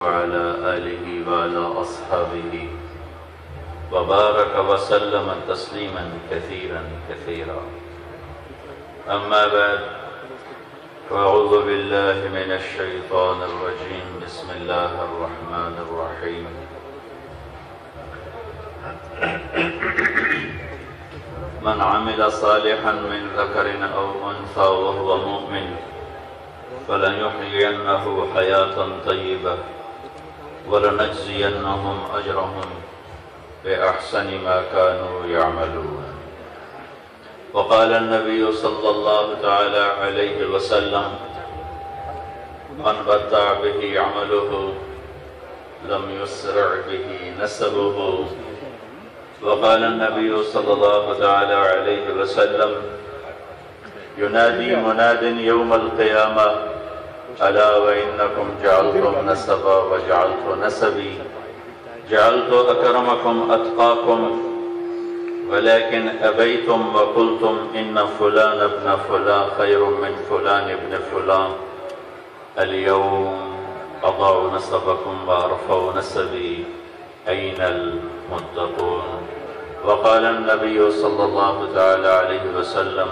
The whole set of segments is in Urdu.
وعلى آله وعلى أصحابه وبارك وسلم تسليما كثيرا كثيرا. أما بعد، فأعوذ بالله من الشيطان الرجيم. بسم الله الرحمن الرحيم. من عمل صالحا من ذكر أو أنثى وهو مؤمن فلنحيينه حياة طيبة ولنجزينهم أجرهم بأحسن ما كانوا يعملون. وقال النبي صلى الله تعالى عليه وسلم: من بطأ به عمله لم يسرع به نسبه. وقال النبي صلى الله تعالى عليه وسلم: ينادي مناد يوم القيامة: ألا وإنكم جعلتم نسبا وجعلت نسبي، جعلت أكرمكم أتقاكم، ولكن أبيتم وقلتم إن فلان ابن فلان خير من فلان ابن فلان. اليوم أضع نسبكم وأرفع نسبي، أين المتقون؟ وقال النبي صلى الله تعالى عليه وسلم: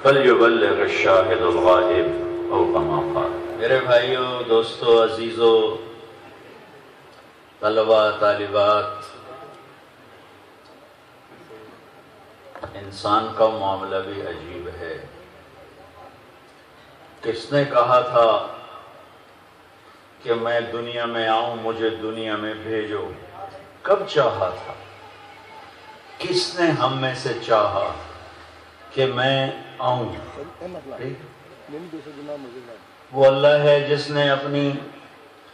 فَلْيُبَلِّغِ الشَّاهِدُ الْغَائِبُ أو كما قال. میرے بھائیو، دوستو، عزیزو، طلباء، طالبات، انسان کا معاملہ بھی عجیب ہے. کس نے کہا تھا کہ میں دنیا میں آؤں، مجھے دنیا میں بھیجو؟ کب چاہا تھا؟ کس نے ہم میں سے چاہا کہ میں آؤں؟ وہ اللہ ہے جس نے اپنی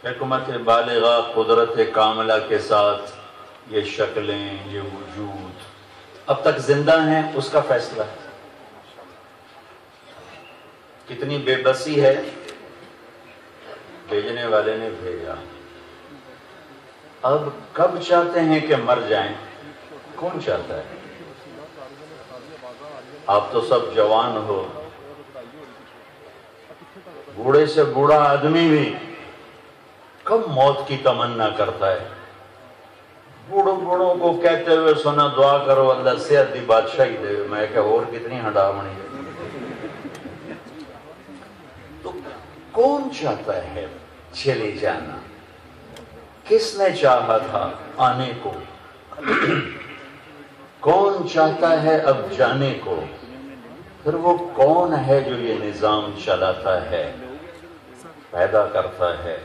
حکمت بالغہ، قدرت کاملہ کے ساتھ یہ شکلیں، یہ وجود اب تک زندہ ہیں، اس کا فیصلہ ہے. کتنی بے بسی ہے، بھیجنے والے نے بھیجا. اب کب چاہتے ہیں کہ مر جائیں؟ کون چاہتا ہے؟ آپ تو سب جوان ہو. بوڑھے سے بوڑھا آدمی بھی کب موت کی تمنا کرتا ہے؟ بوڑھوں کو کہتے ہوئے سنا، دعا کرو اللہ صحت دی بادشاہی دے. میں کہ اور کتنی ہڈامنی ہے. تو کون چاہتا ہے چلے جانا؟ کس نے چاہا تھا آنے کو؟ کون چاہتا ہے اب جانے کو؟ پھر وہ کون ہے جو یہ نظام چلاتا ہے، پیدا کرتا ہے،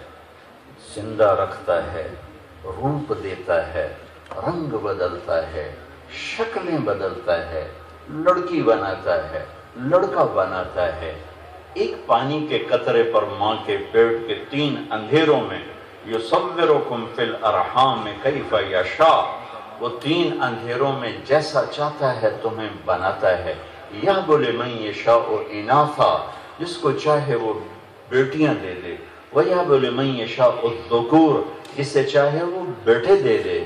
زندہ رکھتا ہے، روپ دیتا ہے، رنگ بدلتا ہے، شکلیں بدلتا ہے، لڑکی بناتا ہے، لڑکا بناتا ہے. ایک پانی کے قطرے پر ماں کے پیٹ کے 3 اندھیروں میں یصورکم فی الارحام کیف یشاء، وہ 3 اندھیروں میں جیسا چاہتا ہے تمہیں بناتا ہے. یہب لمن یشاء اناثا، جس کو چاہے وہ بیٹیاں دے دے. وَيَهَبُ لِمَن يَشَاءُ الذُّكُورَ، جسے چاہے وہ بیٹے دے دے.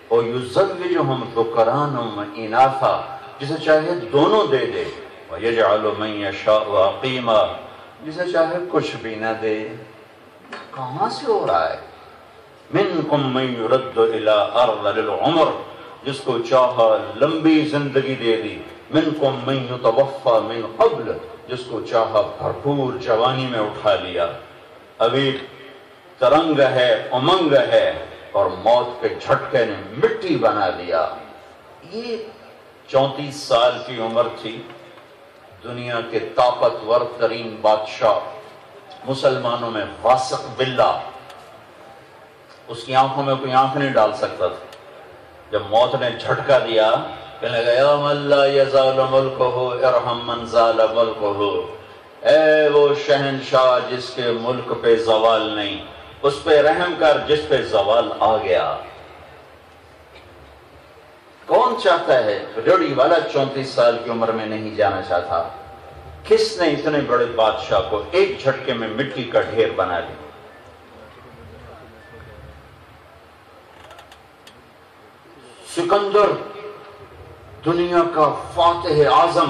وَيُزَوِّجُهُمْ ذُكْرَانًا وَإِنَاثًا، جسے چاہے دونوں دے دے. وَيَجْعَلُ مَن يَشَاءُ عَقِيمًا، جسے چاہے کچھ بھی نہ دے. کہاں سے ہو رہا ہے؟ مِنْكُمْ مَن يُرَدُّ إِلَىٰ أَرْذَلِ الْعُمُرِ، جس کو چاہا لمبی زندگی دے دی. مِنْكُمْ مَن يُتَوَفَّىٰ مِنْ قَبْلِ، جس کو چاہا بھرپور جوانی میں اٹھا لیا. ابھی ترنگ ہے، امنگ ہے، اور موت کے جھٹکے نے مٹی بنا دیا. یہ 34 سال کی عمر تھی. دنیا کے طاقتور ترین بادشاہ، مسلمانوں میں واثق باللہ، اس کی آنکھوں میں کوئی آنکھ نہیں ڈال سکتا تھا. جب موت نے جھٹکا دیا، کہنے لگا: یا من لا یزال ملکہ ارحم من زال ملکہ، اے وہ شہنشاہ جس کے ملک پہ زوال نہیں، اس پہ رحم کر جس پہ زوال آ گیا. کون چاہتا ہے؟ ریڑی والا 34 سال کی عمر میں نہیں جانا چاہتا. کس نے اتنے بڑے بادشاہ کو ایک جھٹکے میں مٹی کا ڈھیر بنا دیا؟ سکندر، دنیا کا فاتح اعظم،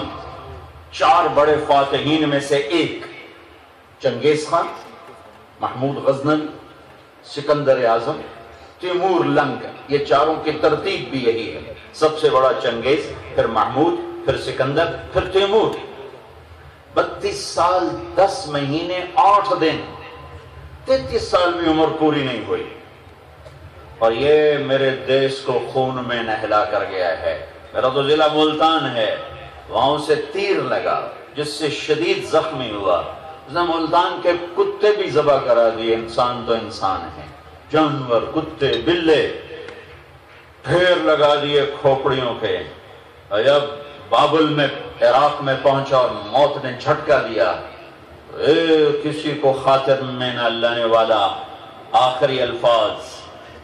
4 بڑے فاتحین میں سے ایک. چنگیز خان، محمود غزنوی، سکندر اعظم، تیمور لنگ، یہ چاروں کی ترتیب بھی یہی ہے۔ سب سے بڑا چنگیز، پھر محمود، پھر سکندر، پھر تیمور۔ 32 سال 10 مہینے 8 دن، 33 سال بھی عمر پوری نہیں ہوئی، اور یہ میرے دیش کو خون میں نہلا کر گیا ہے۔ میرا تو ضلع ملتان ہے، وہاں سے تیر لگا جس سے شدید زخمی ہوا، اس نے ملتان کے کتے بھی ذبح کرا دیے۔ انسان تو انسان ہے، جانور، کتے، بلے ڈھیر لگا دیے کھوپڑیوں کے۔ جب بابل میں عراق میں پہنچا اور موت نے جھٹکا دیا، کسی کو خاطر میں نہ لانے والا آخری الفاظ،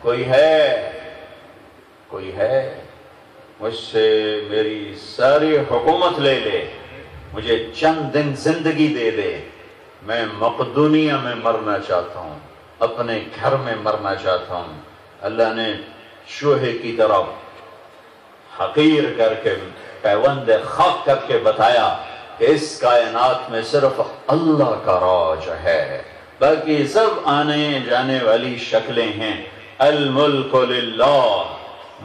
کوئی ہے مجھ سے میری ساری حکومت لے لے، مجھے چند دن زندگی دے دے، میں مقدونیہ میں مرنا چاہتا ہوں، اپنے گھر میں مرنا چاہتا ہوں۔ اللہ نے چوہے کی طرف حقیر کر کے، پیوند خاک کر کے بتایا کہ اس کائنات میں صرف اللہ کا راج ہے، باقی سب آنے جانے والی شکلیں ہیں۔ الملک للہ،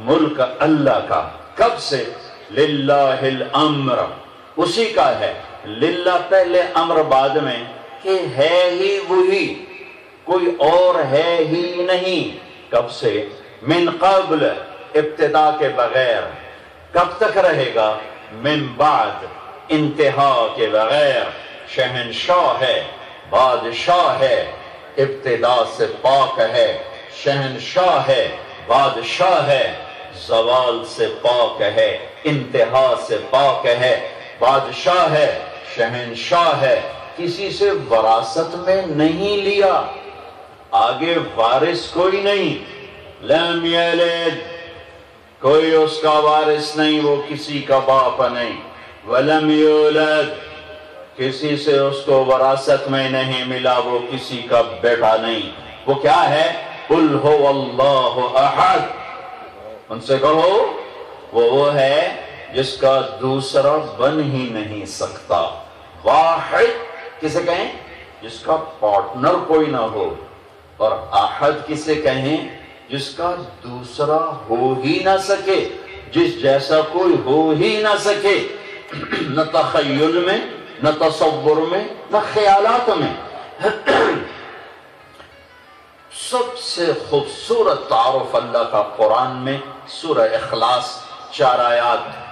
ملک اللہ کا۔ کب سے؟ للہ الامر، اسی کا ہے۔ للہ پہلے، امر بعد میں، کہ ہے ہی وہی، کوئی اور ہے ہی نہیں۔ کب سے؟ من قبل، ابتدا کے بغیر۔ کب تک رہے گا؟ من بعد، انتہا کے بغیر۔ شہنشاہ ہے، بادشاہ ہے، ابتدا سے پاک ہے، شہنشاہ ہے، بادشاہ ہے، زوال سے پاک ہے، انتہا سے پاک ہے، بادشاہ ہے، شہنشاہ ہے، کسی سے وراثت میں نہیں لیا، آگے وارث کوئی نہیں۔ لم یلد، کوئی اس کا وارث نہیں، وہ کسی کا باپ نہیں۔ ولم یولد، کسی سے اس کو وراثت میں نہیں ملا، وہ کسی کا بیٹا نہیں۔ وہ کیا ہے؟ قل هو اللہ احد، ان سے کہو وہ ہے جس کا دوسرا بن ہی نہیں سکتا۔ واحد کسے کہیں؟ جس کا پارٹنر کوئی نہ ہو، اور احد کسے کہیں؟ جس کا دوسرا ہو ہی نہ سکے، جس جیسا کوئی ہو ہی نہ سکے، نہ تخیل میں، نہ تصور میں، نہ خیالات میں۔ سب سے خوبصورت تعارف اللہ کا قرآن میں سورہ اخلاص، 4 آیات۔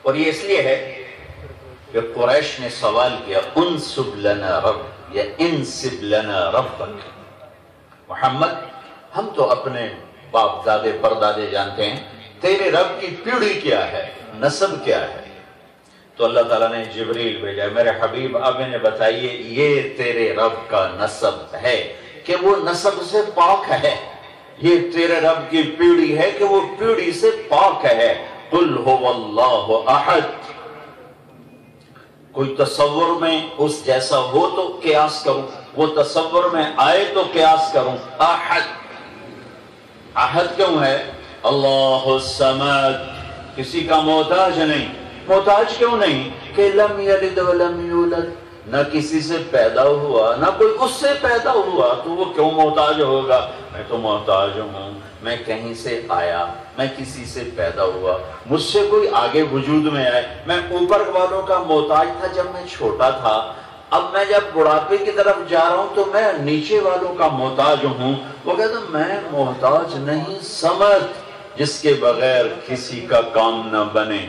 اور یہ اس لیے ہے کہ قریش نے سوال کیا، انسب لنا رب، یا انسب لنا ربک۔ محمد، ہم تو اپنے باپ دادے پردادے جانتے ہیں، تیرے رب کی پیڑھی کیا ہے، نسب کیا ہے؟ تو اللہ تعالیٰ نے جبریل بھیجا، میرے حبیب اب انہیں بتائیے یہ تیرے رب کا نسب ہے کہ وہ نسب سے پاک ہے، یہ تیرے رب کی پیڑھی ہے کہ وہ پیڑھی سے پاک ہے۔ قل هو اللہ احد، کوئی تصور میں اس جیسا ہو تو قیاس کروں، وہ تصور میں آئے تو قیاس کروں۔ احد، احد کیوں ہے؟ اللہ الصمد، کسی کا محتاج نہیں۔ محتاج کیوں نہیں؟ کہ لم یلد ولم یولد، نہ کسی سے پیدا ہوا نہ کوئی اس سے پیدا ہوا، تو وہ کیوں محتاج ہوگا؟ میں تو محتاج ہوں، میں کہیں سے آیا، میں کسی سے پیدا ہوا، مجھ سے کوئی آگے وجود میں آئے۔ میں اوپر والوں کا محتاج تھا جب میں چھوٹا تھا، اب میں جب بڑھاپے کی طرف جا رہا ہوں تو میں نیچے والوں کا محتاج ہوں۔ وہ کہتا میں محتاج نہیں، سمجھ جس کے بغیر کسی کا کام نہ بنے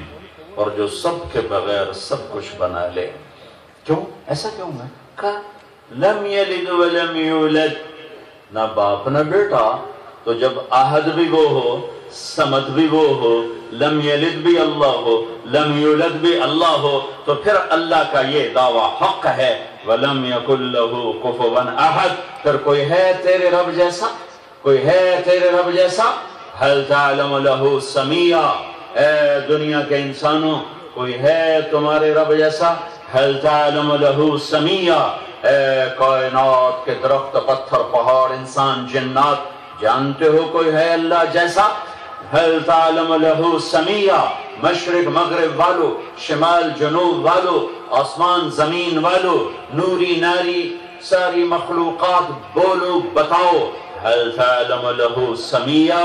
اور جو سب کے بغیر سب کچھ بنا لے۔ کیوں ایسا کیوں ہے؟ کہا لم یلد ولم یولد، نہ باپ نہ بیٹا، تو جب احد بھی وہ ہو، سمد بھی وہ ہو، لم یلد بھی اللہ ہو، لم یولد بھی اللہ ہو، تو پھر اللہ کا یہ دعویٰ حق ہے۔ وَلَمْ يَكُنْ لَهُ كُفُوًا أَحَدٌ، پھر کوئی ہے تیرے رب جیسا؟ کوئی ہے تیرے رب جیسا؟ هَلْ تَعْلَمُ لَهُ سَمِيًّا، اے دنیا کے انسانوں کوئی ہے تمہارے رب جیسا؟ هَلْ تَعْلَمُ لَهُ سَمِيًّا، اے کائنات کے درخت، پتھر، پہاڑ، انسان، جنات، جانتے ہو کوئی ہے اللہ جیسا؟ هَلْ تَعْلَمُ لَهُ سَمِيًّا، مشرق مغرب والو، شمال جنوب والو، آسمان زمین والو، نوری ناری ساری مخلوقات، بولو بتاؤ، هل تعلم له سمیہ،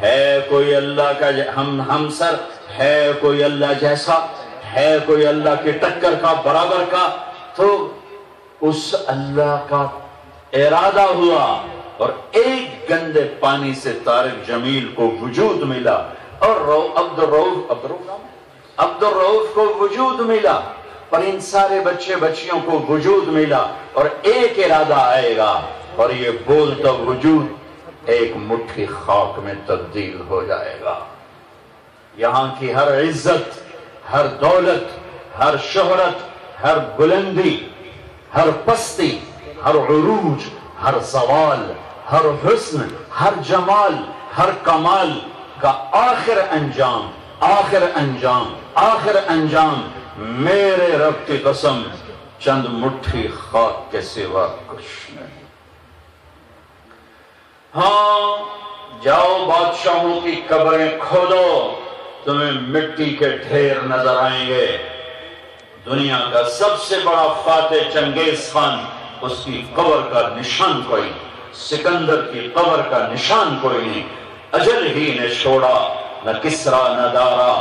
ہے کوئی اللہ کا ہمسر، ہے کوئی اللہ جیسا، ہے کوئی اللہ کے ٹکر کا، برابر کا؟ تو اس اللہ کا ارادہ ہوا اور ایک گندے پانی سے طارق جمیل کو وجود ملا، اور عبد الرؤف کو وجود ملا، اور ان سارے بچے بچیوں کو وجود ملا، اور ایک ارادہ آئے گا اور یہ بولتا وجود ایک مٹھی خاک میں تبدیل ہو جائے گا۔ یہاں کی ہر عزت، ہر دولت، ہر شہرت، ہر بلندی، ہر پستی، ہر عروج، ہر زوال، ہر حسن، ہر جمال، ہر کمال کا آخر انجام میرے رب کی قسم چند مٹھی خاک کے سوا کچھ نہیں۔ ہاں جاؤ بادشاہوں کی قبریں کھودو، تمہیں مٹی کے ڈھیر نظر آئیں گے۔ دنیا کا سب سے بڑا فاتح چنگیز خان، اس کی قبر کا نشان کوئی نہیں، سکندر کی قبر کا نشان کوئی نہیں، اجل ہی نے چھوڑا نہ کسرا نہ دارا،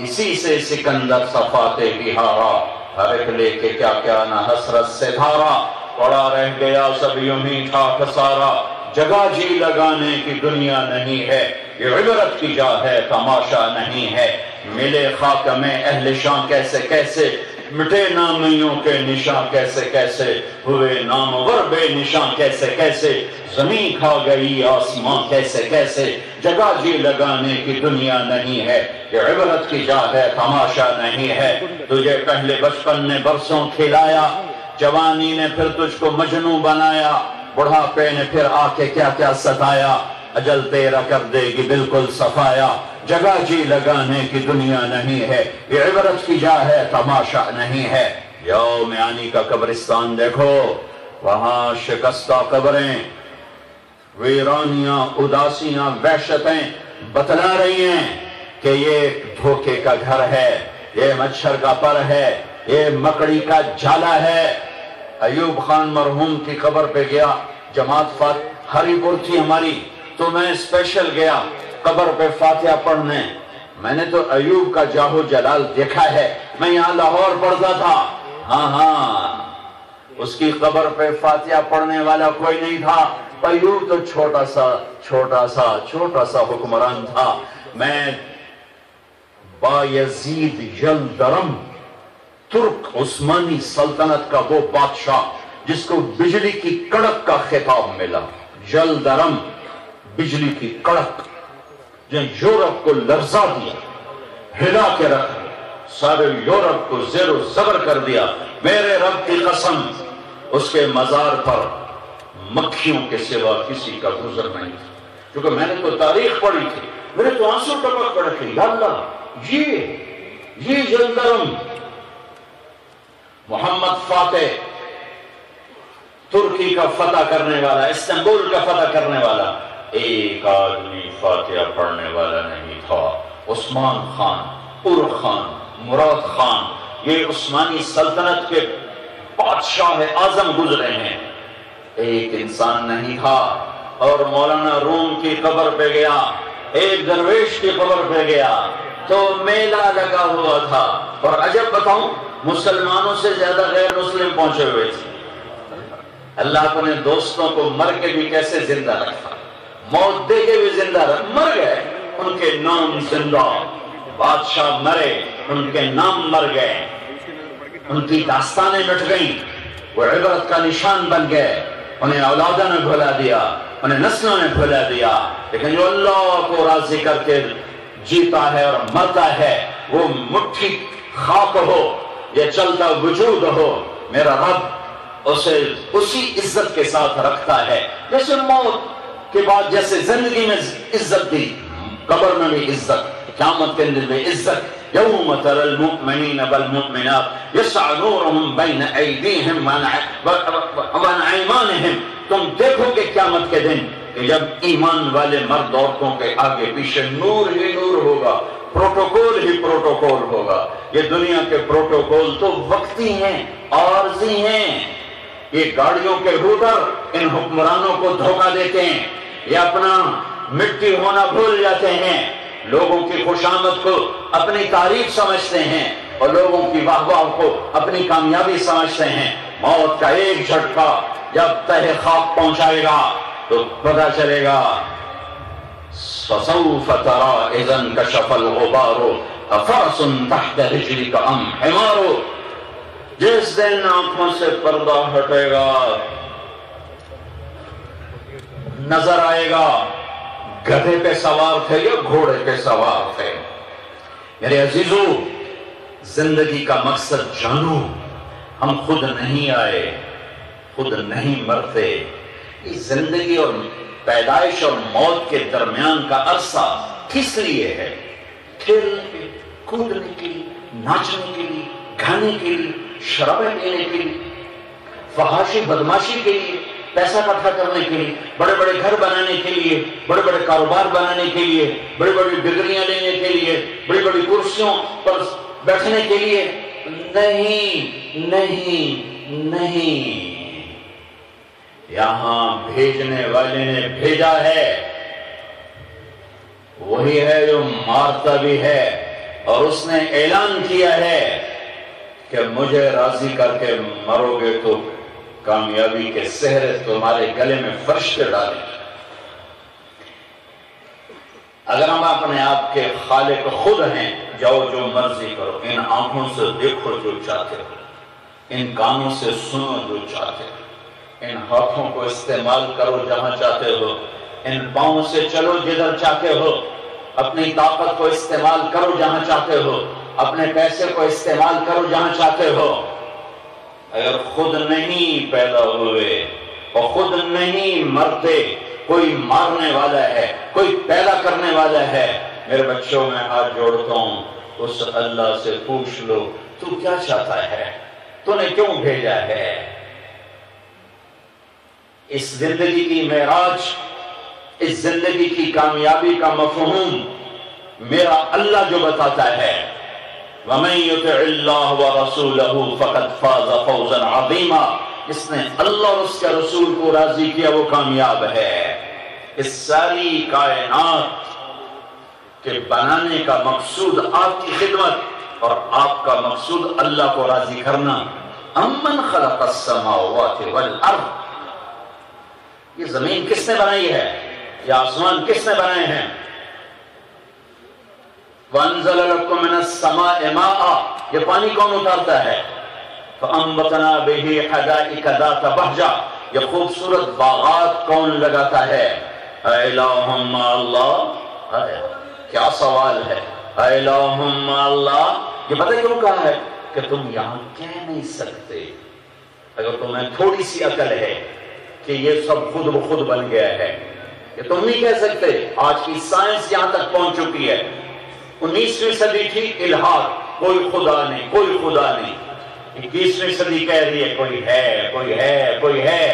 اسی سے سکندر فاتح بھی ہارا، ہر ایک لے کے کیا کیا نہ حسرت سے دھارا، پڑا رہ گیا سب یوں ہی ٹھاک سارا، جگہ جی لگانے کی دنیا نہیں ہے، یہ عبرت کی جا ہے تماشا نہیں ہے، ملے خاک میں اہل شان کیسے کیسے، مٹے نامیوں کے نشان کیسے کیسے، ہوئے نامور بے نشان کیسے کیسے، زمین کھا گئی آسمان کیسے کیسے، جگہ جی لگانے کی دنیا نہیں ہے، یہ عبرت کی جا ہے تماشا نہیں ہے، تجھے پہلے بچپن نے برسوں کھلایا، جوانی نے پھر تجھ کو مجنوں بنایا، بڑھاپے نے پھر آ کے کیا کیا ستایا، اجل تیرا کر دے گی بالکل صفایا، جگہ جی لگانے کی دنیا نہیں ہے، یہ عبرت کی جا ہے تماشا نہیں ہے۔ یوم آنی کا قبرستان دیکھو، وہاں شکستہ قبریں، ویرانیاں، اداسیاں، وحشتیں بتلا رہی ہیں کہ یہ دھوکے کا گھر ہے، یہ مچھر کا پر ہے، یہ مکڑی کا جالا ہے۔ ایوب خان مرحوم کی قبر پہ گیا، جماعت ہری پور تھی ہماری، تو میں اسپیشل گیا قبر پہ فاتحہ پڑھنے۔ میں نے تو ایوب کا جاہو جلال دیکھا ہے، میں یہاں لاہور پڑھتا تھا، ہاں اس کی قبر پہ فاتحہ پڑھنے والا کوئی نہیں تھا، ایوب تو چھوٹا سا حکمران تھا۔ میں بایزید یلدرم، ترک عثمانی سلطنت کا وہ بادشاہ جس کو بجلی کی کڑک کا خطاب ملا، یلدرم بجلی کی کڑک، جن یورپ کو لرزا دیا، ہلا کے رکھ دیا، سارے یورپ کو زیر و زبر کر دیا۔ میرے رب کی قسم اس کے مزار پر مکھیوں کے سوا کسی کا گزر نہیں تھا، کیونکہ میں نے تو تاریخ پڑھی تھی، میرے تو آنسو ٹپک پڑے تھے، یا اللہ یہ یلدرم محمد فاتح ترکی کا فتح کرنے والا، استنبول کا فتح کرنے والا، ایک آدمی فاتحہ پڑھنے والا نہیں تھا۔ عثمان خان، ار خان، مراد خان، یہ عثمانی سلطنت کے بادشاہ اعظم گزرے ہیں، ایک انسان نہیں تھا۔ اور مولانا روم کی قبر پہ گیا، ایک درویش کی قبر پہ گیا تو میلہ لگا ہوا تھا، اور عجب بتاؤں مسلمانوں سے زیادہ غیر مسلم پہنچے ہوئے تھے۔ اللہ اپنے دوستوں کو مر کے بھی کیسے زندہ رکھا، موت دے کے بھی زندہ رکھا، مر گئے ان کے نام زندہ، بادشاہ مرے ان کے نام مر گئے، ان کی داستانیں مٹ گئیں، وہ عبرت کا نشان بن گئے، انہیں اولادوں نے بھلا دیا، انہیں نسلوں نے بھلا دیا، لیکن جو اللہ کو راضی کر کے جیتا ہے اور مرتا ہے، وہ مٹھی خاک ہو یا چلتا وجود ہو، میرا رب اسے اسی عزت کے ساتھ رکھتا ہے، جیسے موت کے بعد جیسے زندگی میں عزت دی، قبر میں بھی عزت، قیامت کے دن میں عزت۔ یوم تری المؤمنین والمؤمنات یسعی نورهم بین ایدیہم وعن ایمانہم، تم دیکھو گے قیامت کے دن کہ جب ایمان والے مرد عورتوں کے آگے پیچھے نور ہی نور ہوگا، پروٹوکول ہی پروٹوکول ہوگا، یہ دنیا کے پروٹوکول تو وقتی ہیں، عارضی ہیں۔ یہ گاڑیوں کے روٹر ان حکمرانوں کو دھوکہ دیتے ہیں، یہ اپنا مٹی ہونا بھول جاتے ہیں، لوگوں کی خوشامد کو اپنی تعریف سمجھتے ہیں اور لوگوں کی واہ واہ کو اپنی کامیابی سمجھتے ہیں۔ موت کا ایک جھٹکا جب تہ خاک پہنچائے گا تو پتہ چلے گا فَسَوْفَ تَرَىٰ إِذَا انْكَشَفَ الْغُبَارُ أَفَرَسٌ تَحْتَ رِجْلِكَ أَمْ حِمَارُ۔ جس دن آنکھوں سے پردہ ہٹے گا نظر آئے گا گدھے پہ سوار تھے یا گھوڑے پہ سوار تھے۔ میرے عزیزو، زندگی کا مقصد جانو، ہم خود نہیں آئے، خود نہیں مرتے۔ یہ زندگی اور پیدائش اور موت کے درمیان کا عرصہ کس لیے ہے؟ کھیلنے کے لیے، کودنے کے لیے، ناچنے کے لیے، کھانے کے لیے، شرابیں پینے کے لیے، فحاشی بدماشی کے لیے، پیسہ اکٹھا کرنے کے لیے، بڑے بڑے گھر بنانے کے لیے، بڑے بڑے کاروبار بنانے کے لیے، بڑی بڑی ڈگریاں لینے کے لیے، بڑی بڑی کرسیوں پر بیٹھنے کے لیے نہیں، نہیں، نہیں۔ یہاں بھیجنے والے نے بھیجا ہے، وہی ہے جو مارتا بھی ہے، اور اس نے اعلان کیا ہے کہ مجھے راضی کر کے مرو گے تو کامیابی کے سہرے تمہارے گلے میں فرشتے ڈالیں۔ اگر ہم اپنے آپ کے خالق خود ہیں، جاؤ جو مرضی کرو، ان آنکھوں سے دیکھو جو چاہتے ہو، ان کانوں سے سنو جو چاہتے ہو، ان ہاتھوں کو استعمال کرو جہاں چاہتے ہو، ان پاؤں سے چلو جدھر چاہتے ہو، اپنی طاقت کو استعمال کرو جہاں چاہتے ہو، اپنے پیسے کو استعمال کرو جہاں چاہتے ہو۔ اگر خود نہیں پیدا ہوئے اور خود نہیں مرتے، کوئی مارنے والا ہے، کوئی پیدا کرنے والا ہے۔ میرے بچوں میں ہاتھ جوڑتا ہوں، اس اللہ سے پوچھ لو تو کیا چاہتا ہے، تو نے کیوں بھیجا ہے؟ اس زندگی کی معراج، اس زندگی کی کامیابی کا مفہوم میرا اللہ جو بتاتا ہے، وَمَن يُطِعِ اللَّهَ وَرَسُولَهُ فَقَدْ فَازَ فَوْزًا عَظِيمًا۔ جس نے اللہ اور اس کے رسول کو راضی کیا وہ کامیاب ہے۔ اس ساری کائنات کے بنانے کا مقصود آپ کی خدمت اور آپ کا مقصود اللہ کو راضی کرنا۔ أَمَّنْ خَلَقَ السَّمَاوَاتِ وَالْأَرْضِ، یہ زمین کس نے بنائی ہے؟ یہ آسمان کس نے بنائے ہیں؟ وَأَنزَلَ لَكُم مِّنَ السَّمَاءِ مَاءً، یہ پانی کون اتارتا ہے؟ فَأَنبَتْنَا بِهِ حَدَائِقَ ذَاتَ بَهْجَةٍ، یہ خوبصورت باغات کون لگاتا ہے؟ اِلَٰهٌ مَّعَ اللَّهِ، کیا سوال ہے؟ اِلَٰهٌ مَّعَ اللَّهِ، یہ پتہ کیوں کہا ہے کہ تم یہاں کہہ نہیں سکتے، اگر تمہیں تھوڑی سی عقل ہے کہ یہ سب خود بخود بن گیا ہے، یہ تم نہیں کہہ سکتے۔ آج کی سائنس یہاں تک پہنچ چکی ہے، 19ویں صدی تھی الہاد، کوئی خدا نہیں، کوئی خدا نہیں۔ 21ویں صدی کہہ رہی ہے کوئی ہے، کوئی ہے، کوئی ہے۔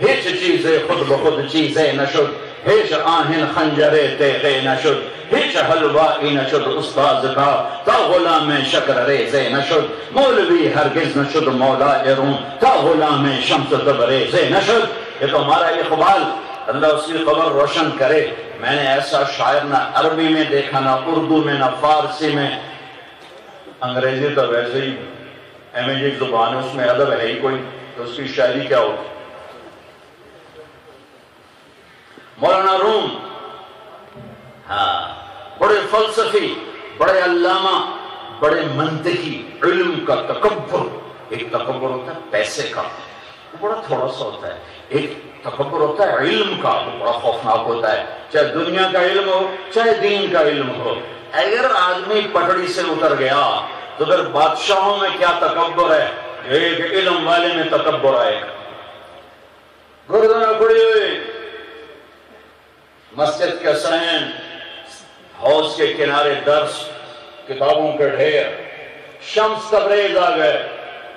ہیچ چیزیں خود بخود چیزیں نشد، ہیچ آہن خنجرے تیغے نشد، ہیچ حلوائی نشد استاذ کا تا غلام شکر ریزے نشد، مولوی ہرگز نشد مولا روم تا غلام شمس تبریزے نشد۔ یہ تو ہمارا اقبال، اللہ اس کی قبر روشن کرے۔ میں نے ایسا شاعر نہ عربی میں دیکھا، نہ اردو میں، نہ فارسی میں، انگریزی تو ویسے ہی ایم اے جی زبان ہے، اس میں ادب ہے ہی کوئی، تو اس کی شاعری کیا ہوتی؟ مولانا روم، ہاں، بڑے فلسفی، بڑے علامہ، بڑے منطقی، علم کا تکبر۔ ایک تکبر ہوتا ہے پیسے کا، وہ بڑا تھوڑا سا ہوتا ہے، ایک تکبر ہوتا ہے علم کا، وہ بڑا خوفناک ہوتا ہے، چاہے دنیا کا علم ہو چاہے دین کا علم ہو۔ اگر آدمی پٹڑی سے اتر گیا تو پھر بادشاہوں میں کیا تکبر ہے، ایک علم والے میں تکبر آئے گا۔ گردنیں کھڑی ہوئی، مسجد کے صحن، حوض کے کنارے درس، کتابوں کے ڈھیر، شمس تبریز آ گئے،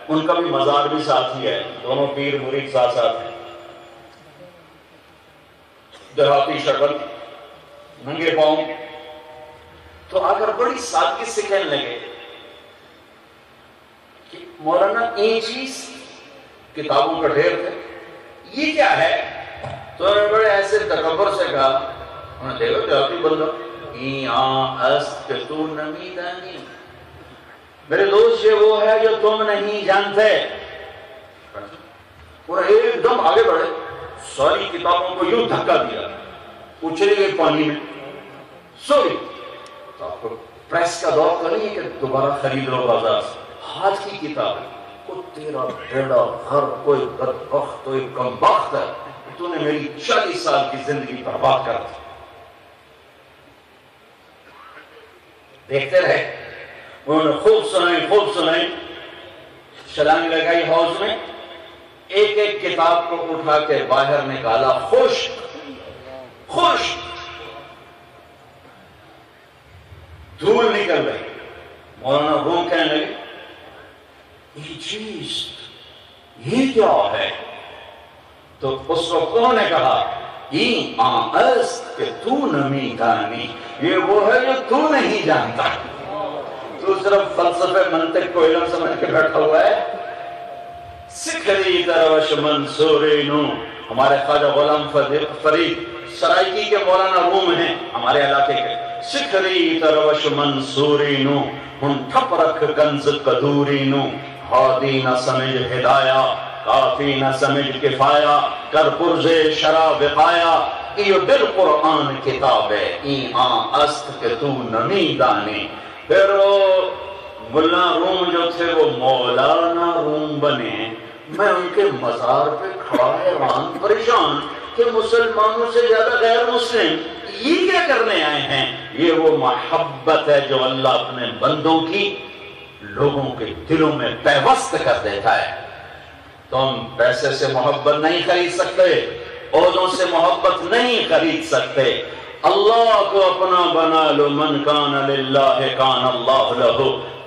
ان کا بھی مزار بھی ساتھ ہی ہے، دونوں پیر مرید ساتھ ساتھ ہیں، دیہاتی شکل، ننگے پاؤں، تو اگر بڑی سادگی سے کہنے لگے مولانا این چیز کتابوں کا ڈھیر تھے، یہ کیا ہے؟ تو انہوں نے بڑے ایسے تکبر سے کہا، انہوں نے دیکھو جاتی بندہ این آن است کہ تو نمی دانی، میرے دوست یہ وہ ہے جو تم نہیں جانتے۔ انہوں نے ایک دم آگے بڑھے، ساری کتابوں کو یوں دھکا دیا، اچھلی گئی پانی میں، سوری تو آپ کو پریس کا دور تو نہیں ہے کہ دوبارہ خرید لو بازار سے، ہاتھ کی کتاب ہے، کو تیرا بیڑا گھر کوئی بدبخت کوئی کمبخت ہے، تو نے میری 40 سال کی زندگی برباد کر دی۔ دیکھتے رہے، انہوں نے خوب سنائی، چھلانگ لگائی حوض میں، ایک ایک کتاب کو اٹھا کے باہر نکالا، خوش دھول نکل گئی۔ مولانا روم کہنے لگے یہ چیز یہ کیا ہے؟ تو اس وقت انہوں نے کہا این آن است کہ تو نمی دانی، یہ وہ ہے جو تو نہیں جانتا۔ تو صرف فلسفے منطق کو علم سمجھ کے بیٹھا ہوا ہے۔ سکھری دروش منصورینو، ہمارے خواجہ غلام فرید سرائکی کے مولانا روم ہیں ہمارے علاقے کے، سکھری دروش منصورینو ہن ٹھپ رکھ کنز قدورینو، ہادی نہ سمجھ ہدایہ کافی نہ سمجھ کفایہ، کر پرز شرع وقایا، یہ دل قرآن کتاب ہے این آن است کہ تو نمی دانی۔ پھر ملا روم جو تھے وہ مولانا روم بنے۔ میں ان کے مزار پہ کھڑا حیران پریشان کہ مسلمانوں سے زیادہ غیر مسلم یہ کیا کرنے آئے ہیں؟ یہ وہ محبت ہے جو اللہ اپنے بندوں کی لوگوں کے دلوں میں پیوست کر دیتا ہے۔ تم پیسے سے محبت نہیں خرید سکتے، عہدوں سے محبت نہیں خرید سکتے۔ اللہ کو اپنا بنا لو، من کان للہ کان اللہ لہ،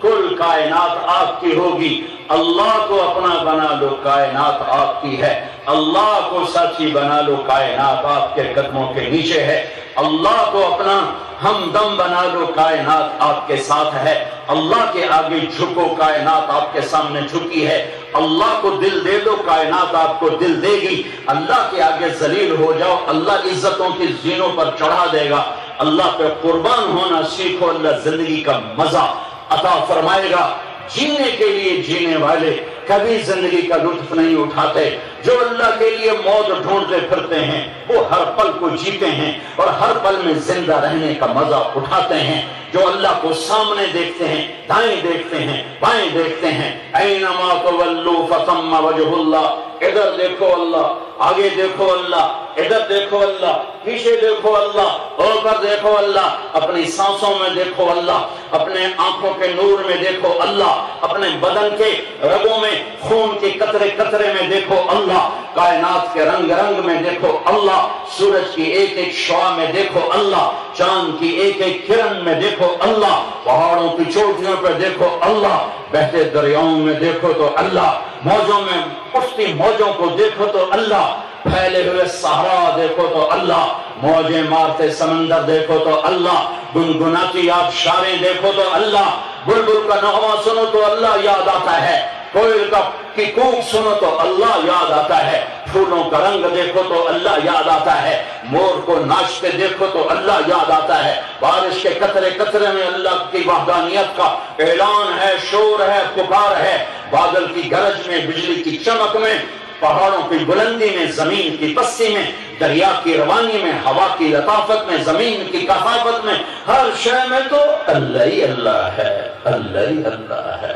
کل کائنات آپ کی ہوگی۔ اللہ کو اپنا بنا لو، کائنات آپ کی ہے۔ اللہ کو ساتھی بنا لو، کائنات آپ کے قدموں کے نیچے ہے۔ اللہ کو اپنا ہمدم بنا لو، کائنات آپ کے ساتھ ہے۔ اللہ کے آگے جھکو، کائنات آپ کے سامنے جھکی ہے۔ اللہ کو دل دے دو، کائنات آپ کو دل دے گی۔ اللہ کے آگے ذلیل ہو جاؤ، اللہ عزتوں کی زینوں پر چڑھا دے گا۔ اللہ پہ قربان ہونا سیکھو، اللہ زندگی کا مزہ عطا فرمائے گا۔ جینے کے لیے جینے والے کبھی زندگی کا لطف نہیں اٹھاتے، جو اللہ کے لیے موت ڈھونڈتے پھرتے ہیں وہ ہر پل کو جیتے ہیں اور ہر پل میں زندہ رہنے کا مزہ اٹھاتے ہیں۔ جو اللہ کو سامنے دیکھتے ہیں، دائیں دیکھتے ہیں، بائیں دیکھتے ہیں، اینما تولوا فثم وجہ اللہ، ادھر دیکھو اللہ، آگے دیکھو اللہ، ادھر دیکھو اللہ، پیچھے دیکھو اللہ، اوپر دیکھو اللہ، اپنی سانسوں میں دیکھو اللہ، اپنے آنکھوں کے نور میں دیکھو اللہ، اپنے بدن کے رگوں میں خون کے قطرے قطرے میں دیکھو اللہ، کائنات کے رنگ رنگ میں دیکھو اللہ، سورج کی ایک ایک شعاع میں دیکھو اللہ، چاند کی ایک ایک کرن میں دیکھو اللہ، پہاڑوں کی چوٹیوں پر دیکھو اللہ، بہتے دریاؤں میں دیکھو تو اللہ، موجوں میں اٹھتی موجوں کو دیکھو تو اللہ، پھیلے ہوئے صحرا دیکھو تو اللہ، موجیں مارتے سمندر دیکھو تو اللہ، گنگناتی آبشاریں دیکھو تو اللہ، بلبل کا نغمہ سنو تو اللہ یاد آتا ہے، کوئل کی کوک سنو تو اللہ یاد آتا ہے، پھولوں کا رنگ دیکھو تو اللہ یاد آتا ہے، مور کو ناچتے دیکھو تو اللہ یاد آتا ہے، بارش کے قطرے قطرے میں اللہ کی وحدانیت کا اعلان ہے، شور ہے، پکار ہے، بادل کی گرج میں، بجلی کی چمک میں، پہاڑوں کی بلندی میں، زمین کی پستی میں، دریا کی روانی میں، ہوا کی لطافت میں، زمین کی کثافت میں، ہر شے میں تو اللہ ہی اللہ ہے، اللہ ہی اللہ ہے۔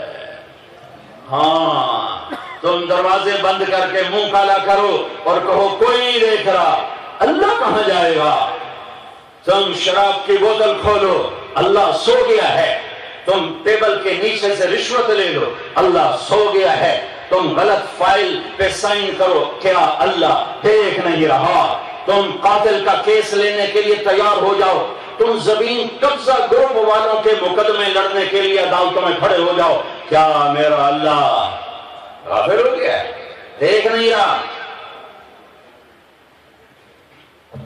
ہاں تم دروازے بند کر کے منہ کالا کرو اور کہو کوئی نہیں دیکھ رہا، اللہ کہاں جائے گا؟ تم شراب کی بوتل کھولو، اللہ سو گیا ہے، تم ٹیبل کے نیچے سے رشوت لے لو، اللہ سو گیا ہے، تم غلط فائل پہ سائن کرو، کیا اللہ دیکھ نہیں رہا؟ تم قاتل کا کیس لینے کے لیے تیار ہو جاؤ، تم زمین قبضہ گروپ والوں کے مقدمے لڑنے کے لیے عدالتوں میں کھڑے ہو جاؤ، کیا میرا اللہ غافل ہو گیا ہے؟ دیکھ نہیں رہا؟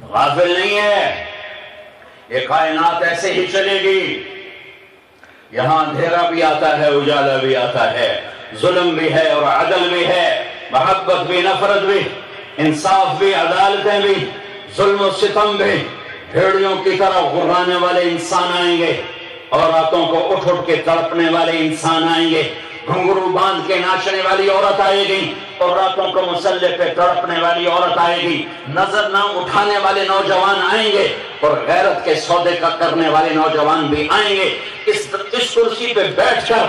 غافل نہیں ہے، یہ کائنات ایسے ہی چلے گی، یہاں اندھیرا بھی آتا ہے، اجالا بھی آتا ہے، ظلم بھی ہے اور عدل بھی ہے، محبت بھی، نفرت بھی، انصاف بھی، عدالتیں بھی، ظلم و ستم بھی۔ بھیڑیوں کی طرح غرانے والے انسان آئیں گے، اور راتوں کو اٹھ اٹھ کے تڑپنے والے انسان آئیں گے، گھنگرو باندھ کے ناچنے والی عورت آئے گی، اور راتوں کو مسلح پہ تڑپنے والی عورت آئے گی، نظر نہ اٹھانے والے نوجوان آئیں گے، اور غیرت کے سودے کا کرنے والے نوجوان بھی آئیں گے۔ اس کرسی پہ بیٹھ کر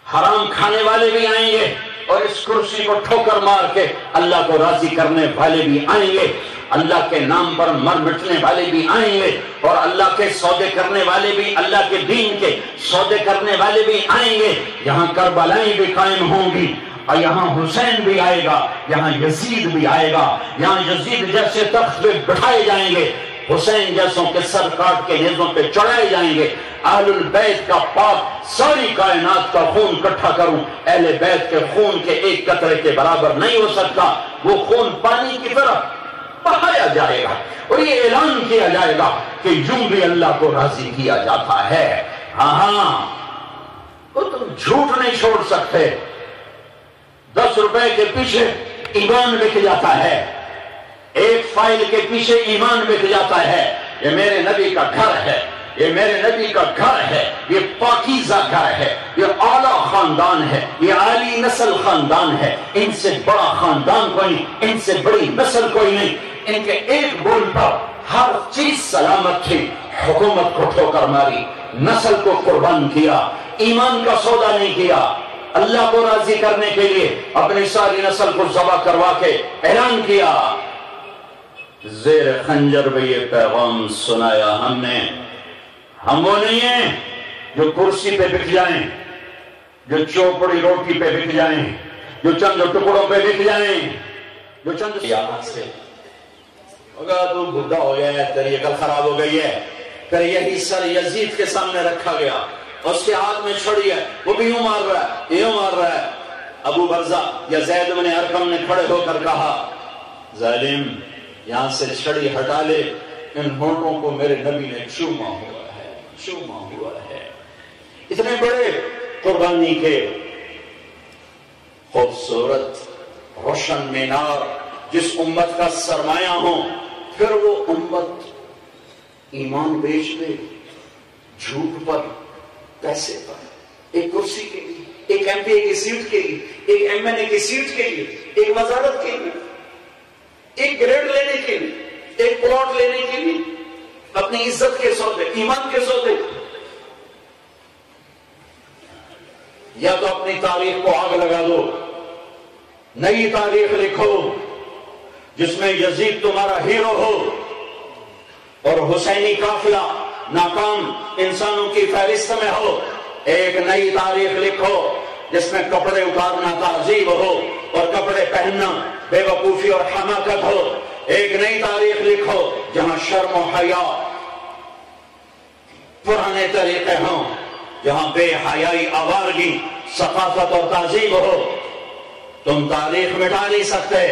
حرام کھانے والے بھی آئیں گے، اور اس کرسی کو ٹھوکر مار کے اللہ کو راضی کرنے والے بھی آئیں گے، اللہ کے نام پر مر مٹنے والے بھی آئیں گے، اور اللہ کے سودے کرنے والے بھی، اللہ کے دین کے سودے کرنے والے بھی آئیں گے۔ یہاں کربلائیں بھی قائم ہوں گی، اور یہاں حسین بھی آئے گا، یہاں یزید بھی آئے گا، یہاں یزید جیسے تخت پہ بٹھائے جائیں گے، حسین جیسوں کے سر کاٹ کے نیزوں پہ چڑھائے جائیں گے۔ اہل البیت کا پاک ساری کائنات کا خون اکٹھا کروں، اہل بیت کے خون کے ایک قطرے کے برابر نہیں ہو سکتا۔ وہ خون پانی کی طرح بہایا جائے گا، اور یہ اعلان کیا جائے گا کہ یوں بھی اللہ کو راضی کیا جاتا ہے۔ ہاں وہ تم جھوٹ نہیں چھوڑ سکتے۔ 10 روپے کے پیچھے ایمان بک جاتا ہے، ایک فائل کے پیچھے ایمان بک جاتا ہے۔ یہ میرے نبی کا گھر ہے، یہ میرے نبی کا گھر ہے، یہ پاکیزہ گھر ہے، یہ اعلیٰ خاندان ہے، یہ عالی نسل خاندان ہے۔ ان سے بڑا خاندان کوئی نہیں، ان سے بڑی نسل کوئی نہیں۔ ان کے ایک بول پر ہر چیز سلامت تھی۔ حکومت کو ٹھوکر ماری، نسل کو قربان کیا، ایمان کا سودا نہیں کیا، اللہ کو راضی کرنے کے لیے اپنی ساری نسل کو ذبح کروا کے اعلان کیا۔ زیر خنجر بھی یہ پیغام سنایا ہم نے۔ ہم وہ نہیں ہیں جو کرسی پہ بک جائیں، جو چوپڑی روٹی پہ بک جائیں، جو چند ٹکڑوں پہ بک جائیں، جو چند یاد سے ہوگا تو بڈھا ہو گیا ہے، تیری عقل خراب ہو گئی ہے۔ پھر یہی سر یزید کے سامنے رکھا گیا، اس کے ہاتھ میں چھڑی ہے، وہ بھی یوں مار رہا ہے، یوں مار رہا ہے۔ ابو برزہ یا زید بن ارقم نے کھڑے ہو کر کہا، ظالم یہاں سے چھڑی ہٹا لے، ان ہونٹوں کو میرے نبی نے چوما ہوا ہے، چوما ہوا ہے۔ اتنے بڑے قربانی کے خوبصورت روشن مینار جس امت کا سرمایہ ہوں، پھر وہ امت ایمان بیچ دے جھوٹ پر، پیسے پر، ایک کرسی کے لیے، ایک ایم پی اے کی سیٹ کے لیے، ایک ایم این اے کی سیٹ کے لیے، ایک وزارت کے لیے، ایک گریڈ لینے کے لیے، ایک پلاٹ لینے کے لیے، اپنی عزت کے سودے، ایمان کے سودے۔ یا تو اپنی تاریخ کو آگ لگا دو، نئی تاریخ لکھو جس میں یزید تمہارا ہیرو ہو اور حسینی قافلہ ناکام انسانوں کی فہرست میں ہو۔ ایک نئی تاریخ لکھو جس میں کپڑے اتارنا تہذیب ہو اور کپڑے پہننا بے وقوفی اور حماقت ہو۔ ایک نئی تاریخ لکھو جہاں شرم و حیا پرانے طریقے ہوں، جہاں بے حیائی، آوارگی، ثقافت اور تہذیب ہو۔ تم تاریخ مٹا نہیں سکتے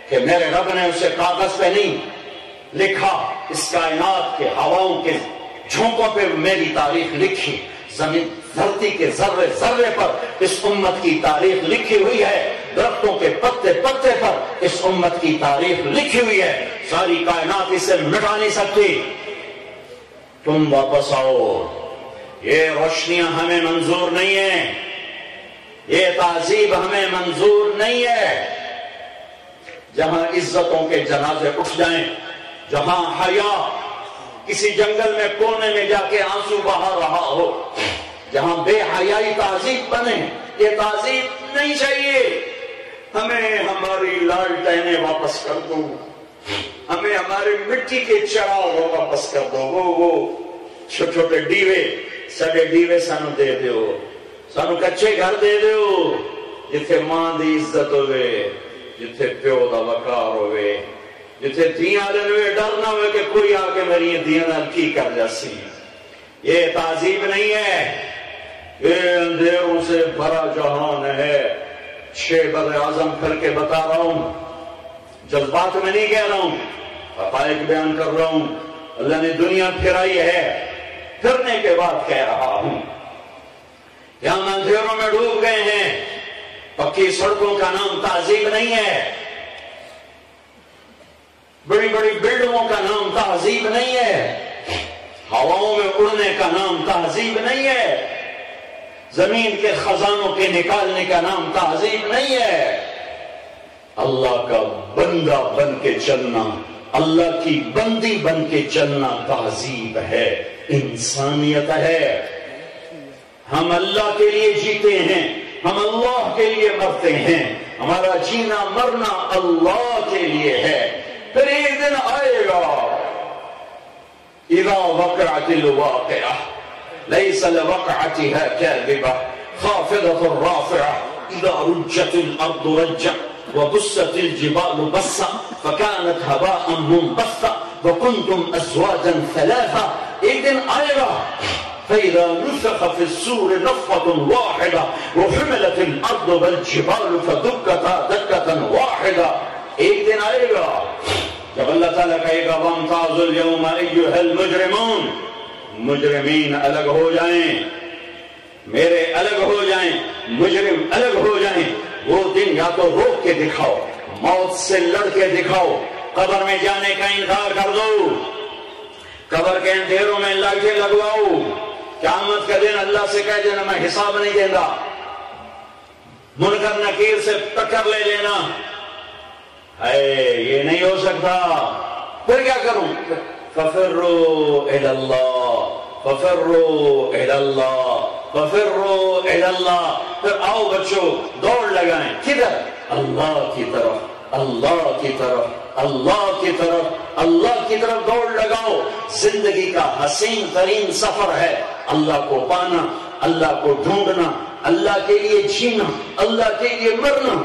کہ میرے رب نے اسے کاغذ پہ نہیں لکھا، اس کائنات کے ہواؤں کے جھونکوں پہ میری تاریخ لکھی، زمین دھرتی کے ذرے ذرے پر اس امت کی تاریخ لکھی ہوئی ہے، درختوں کے پتے پتے پر اس امت کی تاریخ لکھی ہوئی ہے۔ ساری کائنات اسے مٹا نہیں سکتی۔ تم واپس آؤ، یہ روشنیاں ہمیں منظور نہیں ہیں، یہ تہذیب ہمیں منظور نہیں ہے۔ جہاں عزتوں کے جنازے اٹھ جائیں، جہاں حیا کسی جنگل میں کونے میں جا کے آنسو بہا رہا ہو، جہاں بے حیائی تہذیب بنے، یہ تہذیب نہیں چاہیے۔ ہمیں ہماری لالٹینیں واپس کر دو، ہمیں ہمارے مٹی کے چراغ واپس کر دو، وہ چھوٹے چھوٹے دیوے، سڑے دیوے سانو دے دیو، سانو کچے گھر دے دیو جتھے ماں دی عزت ہوئے، جتھے پیو دا وقار ہوئے، جتھے دیاں لنوے ڈر نہ ہوئے کہ کوئی آگے میری دیاں نال کی کر جاسی۔ یہ تہذیب نہیں ہے، یہ اندھیروں سے بھرا جہان ہے۔ 6 بر اعظم پھر کے بتا رہا ہوں، جذبات میں نہیں کہہ رہا ہوں، حقائق بیان کر رہا ہوں۔ اللہ نے دنیا پھرائی ہے، پھرنے کے بعد کہہ رہا ہوں، یا ہم اندھیروں میں ڈوب گئے ہیں. پکی سڑکوں کا نام تہذیب نہیں ہے، بڑی بڑی بلڈنگوں کا نام تہذیب نہیں ہے، ہواؤں میں اڑنے کا نام تہذیب نہیں ہے، زمین کے خزانوں کے نکالنے کا نام تہذیب نہیں ہے. اللہ کا بندہ بن کے چلنا، اللہ کی بندی بن کے چلنا تہذیب ہے، انسانیت ہے. ہم اللہ کے لیے جیتے ہیں، ہم اللہ کے لیے مرتے ہیں، ہمارا جینا مرنا اللہ کے لیے ہے. پھر ایک دن آئے گا اذا وقعت الواقعہ لیس لوقعتها كاذبہ خافضة رافعة اذا رجت الارض رجا وبست الجبال بسا فكانت هباء منبثا وكنتم ازواجا ثلاثا. ایک دن آئے گا فإذا نفخ في الصور نفخة واحدة وحملت الأرض والجبال فدكتا دكة واحدة. ایک دن آئے گا جب اللہ تعالیٰ کہے گا وَامْتَازُوا الْيَوْمَ أَيُّهَا الْمُجْرِمُونَ، مجرمین الگ ہو جائیں، میرے الگ ہو جائیں، مجرم الگ ہو جائیں. وہ دن یا تو روک کے دکھاؤ، موت سے لڑ کے دکھاؤ، قبر میں جانے کا انکار کر دو، قبر کے اندھیروں میں لائٹیں لگواؤ، قیامت کا دن اللہ سے کہہ دینا میں حساب نہیں دیں گا، منکر نکیر سے ٹکر لے لینا. یہ نہیں ہو سکتا. پھر کیا کروں؟ ففروا الى اللہ، ففروا الى اللہ، ففروا الى اللہ. پھر آؤ بچوں دوڑ لگائیں. کدھر؟ اللہ کی طرف، اللہ کی طرف، اللہ کی طرف، اللہ کی طرف دوڑ لگاؤ. زندگی کا حسین ترین سفر ہے اللہ کو پانا، اللہ کو ڈھونڈنا، اللہ کے لیے جینا، اللہ کے لیے مرنا.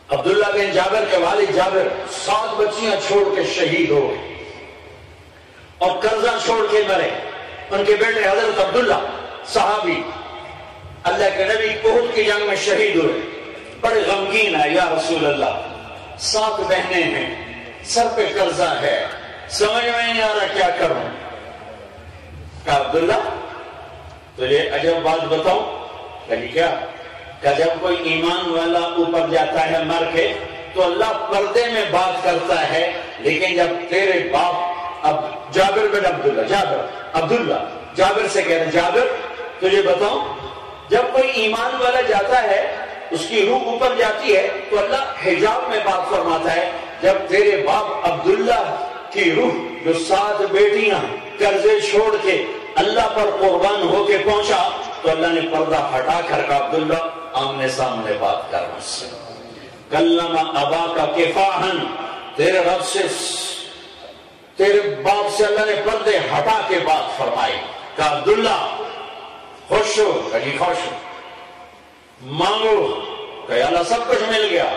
عبداللہ بن جابر کے والد جابر 7 بچیاں چھوڑ کے شہید ہو گئے اور قرضہ چھوڑ کے مرے. ان کے بیٹے حضرت عبداللہ صحابی اللہ کے نبی احد کی جنگ میں شہید ہوئے. بڑے غمگین ہے، یا رسول اللہ 7 بہنیں ہیں، سر پہ قرضہ ہے، سمجھ میں نہیں آ رہا کیا کروں. کہا عبداللہ تجھے عجب بات بتاؤں. کہا کیا؟ کہ جب کوئی ایمان والا اوپر جاتا ہے مر کے تو اللہ پردے میں بات کرتا ہے، لیکن جب تیرے باپ اب جابر بن عبداللہ جابر سے کہہ رہے جابر تجھے بتاؤں، جب کوئی ایمان والا جاتا ہے اس کی روح اوپر جاتی ہے تو اللہ حجاب میں بات فرماتا ہے. جب تیرے باپ عبداللہ کی روح جو 7 بیٹیاں قرضے چھوڑ کے اللہ پر قربان ہو کے پہنچا تو اللہ نے پردہ ہٹا کر کہا عبداللہ آمنے سامنے بات کر مجھ سے. کلم ابا کا کفاہن، تیرے رب سے تیرے باپ سے اللہ نے پردے ہٹا کے بات فرمائی. کہا عبداللہ خوش ہو؟ کہیں خوش ہو. مانگو؟ کہ اللہ سب کچھ مل گیا.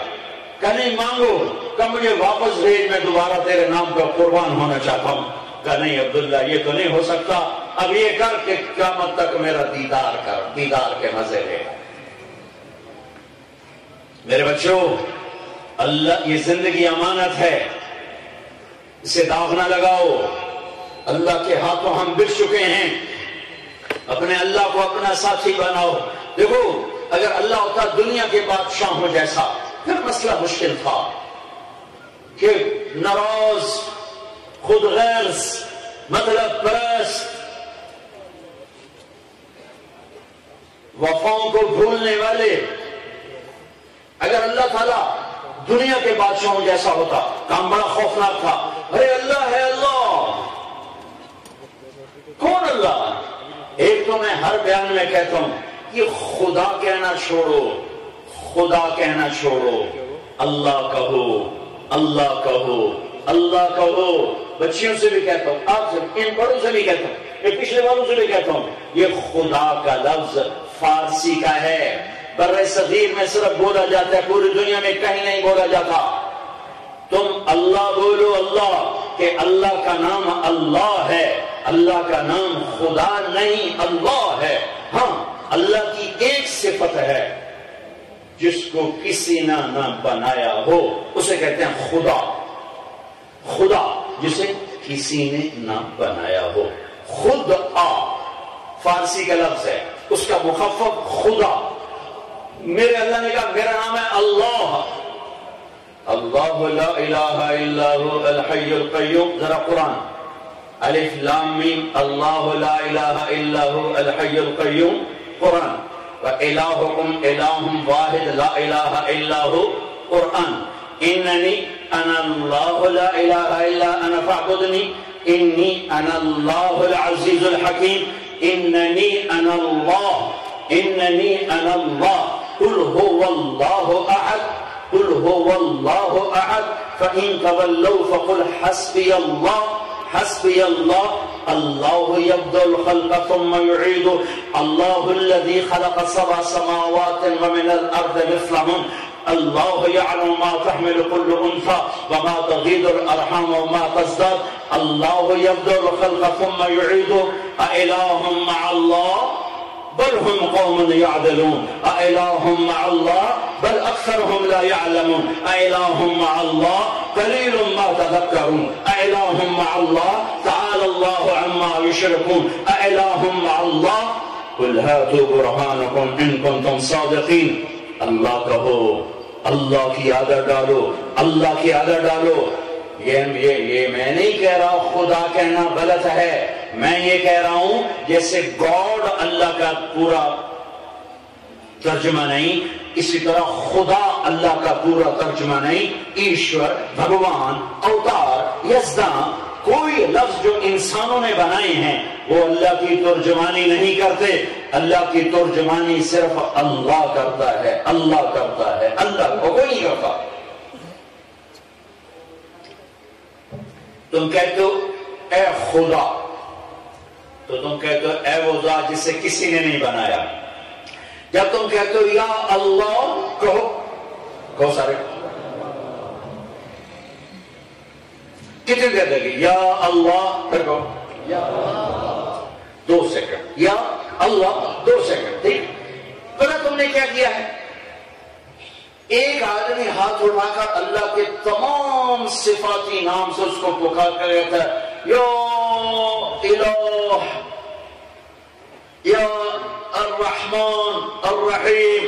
کہ نہیں مانگو؟ کہ مجھے واپس بھیج، میں دوبارہ تیرے نام پر قربان ہونا چاہتا ہوں. کہ نہیں عبداللہ یہ تو نہیں ہو سکتا، اب یہ کر کہ قیامت تک میرا دیدار کر، دیدار کے مزے لے. میرے بچوں اللہ یہ زندگی امانت ہے، اسے داغ نہ لگاؤ. اللہ کے ہاتھوں ہم بچ چکے ہیں، اپنے اللہ کو اپنا ساتھی بناؤ. دیکھو اگر اللہ ہوتا دنیا کے بادشاہوں جیسا پھر مسئلہ مشکل تھا کہ ناراض، خود غرض، مطلب پرست، وفاؤں کو بھولنے والے. اگر اللہ تعالیٰ دنیا کے بادشاہوں جیسا ہوتا کام بڑا خوفناک تھا. ارے اللہ ہے، اللہ کون اللہ؟ ایک تو میں ہر بیان میں کہتا ہوں کہ خدا کہنا چھوڑو، خدا کہنا چھوڑو، اللہ کہو، اللہ کہو، اللہ کہو. بچیوں سے بھی کہتا ہوں، آپ سے، ان بڑوں سے بھی کہتا ہوں، یہ پچھلے والوں سے بھی کہتا ہوں، یہ خدا کا لفظ فارسی کا ہے، بر صغیر میں صرف بولا جاتا ہے، پوری دنیا میں کہیں نہیں بولا جاتا. تم اللہ بولو، اللہ، کہ اللہ کا نام اللہ ہے، اللہ کا نام خدا نہیں اللہ ہے. ہاں اللہ کی ایک صفت ہے جس کو کسی نے نہ بنایا ہو، اسے کہتے ہیں خدا. خدا جسے کسی نے نہ بنایا ہو. خود فارسی کا لفظ ہے، اس کا مخفف خدا. میرے اللہ نے کہا میرا نام ہے اللہ، اللہ لا الہ الا هو الحی القیوم. ذرا قرآن الف لام میم اللہ لا الہ الا هو الحی القیوم. قرآن وَإِلَٰهُكُمْ إِلَٰهٌ وَاحِدٌ لَا إِلَٰهَ إِلَّا هُوَ. قرآن إِنَّنِي أَنَا اللَّهُ لَا إِلَٰهَ إِلَّا أَنَا فَاعْبُدْنِي إِنِّي أَنَا اللَّهُ الْعَزِيزُ الْحَكِيمُ. إِنَّنِي أَنَا اللَّهُ إِنَّنِي أَنَا اللَّهُ قُلْ هُوَ اللَّهُ أَحَدٌ قُلْ هُوَ اللَّهُ أَحَدٌ فَإِن تَوَلَّوْا فَقُلْ حَسْبِيَ اللَّهُ حسبي الله الله يبدأ الخلق ثم يعيده الله الذي خلق 7 سماوات ومن الأرض مثلهن الله يعلم ما تحمل كل أنثى وما تغيض الأرحام وما تزداد الله يبدأ الخلق ثم يعيده أإله مع الله بل هم قوم يعدلون أإله مع الله بل أكثرهم لا يعلمون أإله مع الله قليل ما تذكرون أإله مع الله تعالى الله عما يشركون أإله مع الله قل هاتوا برهانكم إن كنتم صادقين. اللہ کہو، اللہ کی عادت ڈالو، اللہ کی عادت ڈالو. یہ میں نہیں کہہ رہا خدا کہنا غلط ہے، میں یہ کہہ رہا ہوں جیسے گاڈ اللہ کا پورا ترجمہ نہیں، اسی طرح خدا اللہ کا پورا ترجمہ نہیں. ایشور، بھگوان، اوتار، یزداں، کوئی لفظ جو انسانوں نے بنائے ہیں وہ اللہ کی ترجمانی نہیں کرتے. اللہ کی ترجمانی صرف اللہ کرتا ہے، اللہ کرتا ہے، اللہ کو کوئی نہیں کرتا. تم کہتے ہو اے خدا، تو تم کہتے ہو اے وہ ذات جسے کسی نے نہیں بنایا. جب تم کہتے ہو یا اللہ، کہو سارے کتنے دیر لگے یا اللہ، پھر کہو یا 2 سیکنڈ، یا اللہ 2 سیکنڈ. ٹھیک، پتہ تم نے کیا کیا ہے؟ ایک آدمی ہاتھ اٹھا کر اللہ کے تمام صفاتی نام سے اس کو پکار کر کہتا ہے یا الہ، یا الرحمن الرحیم،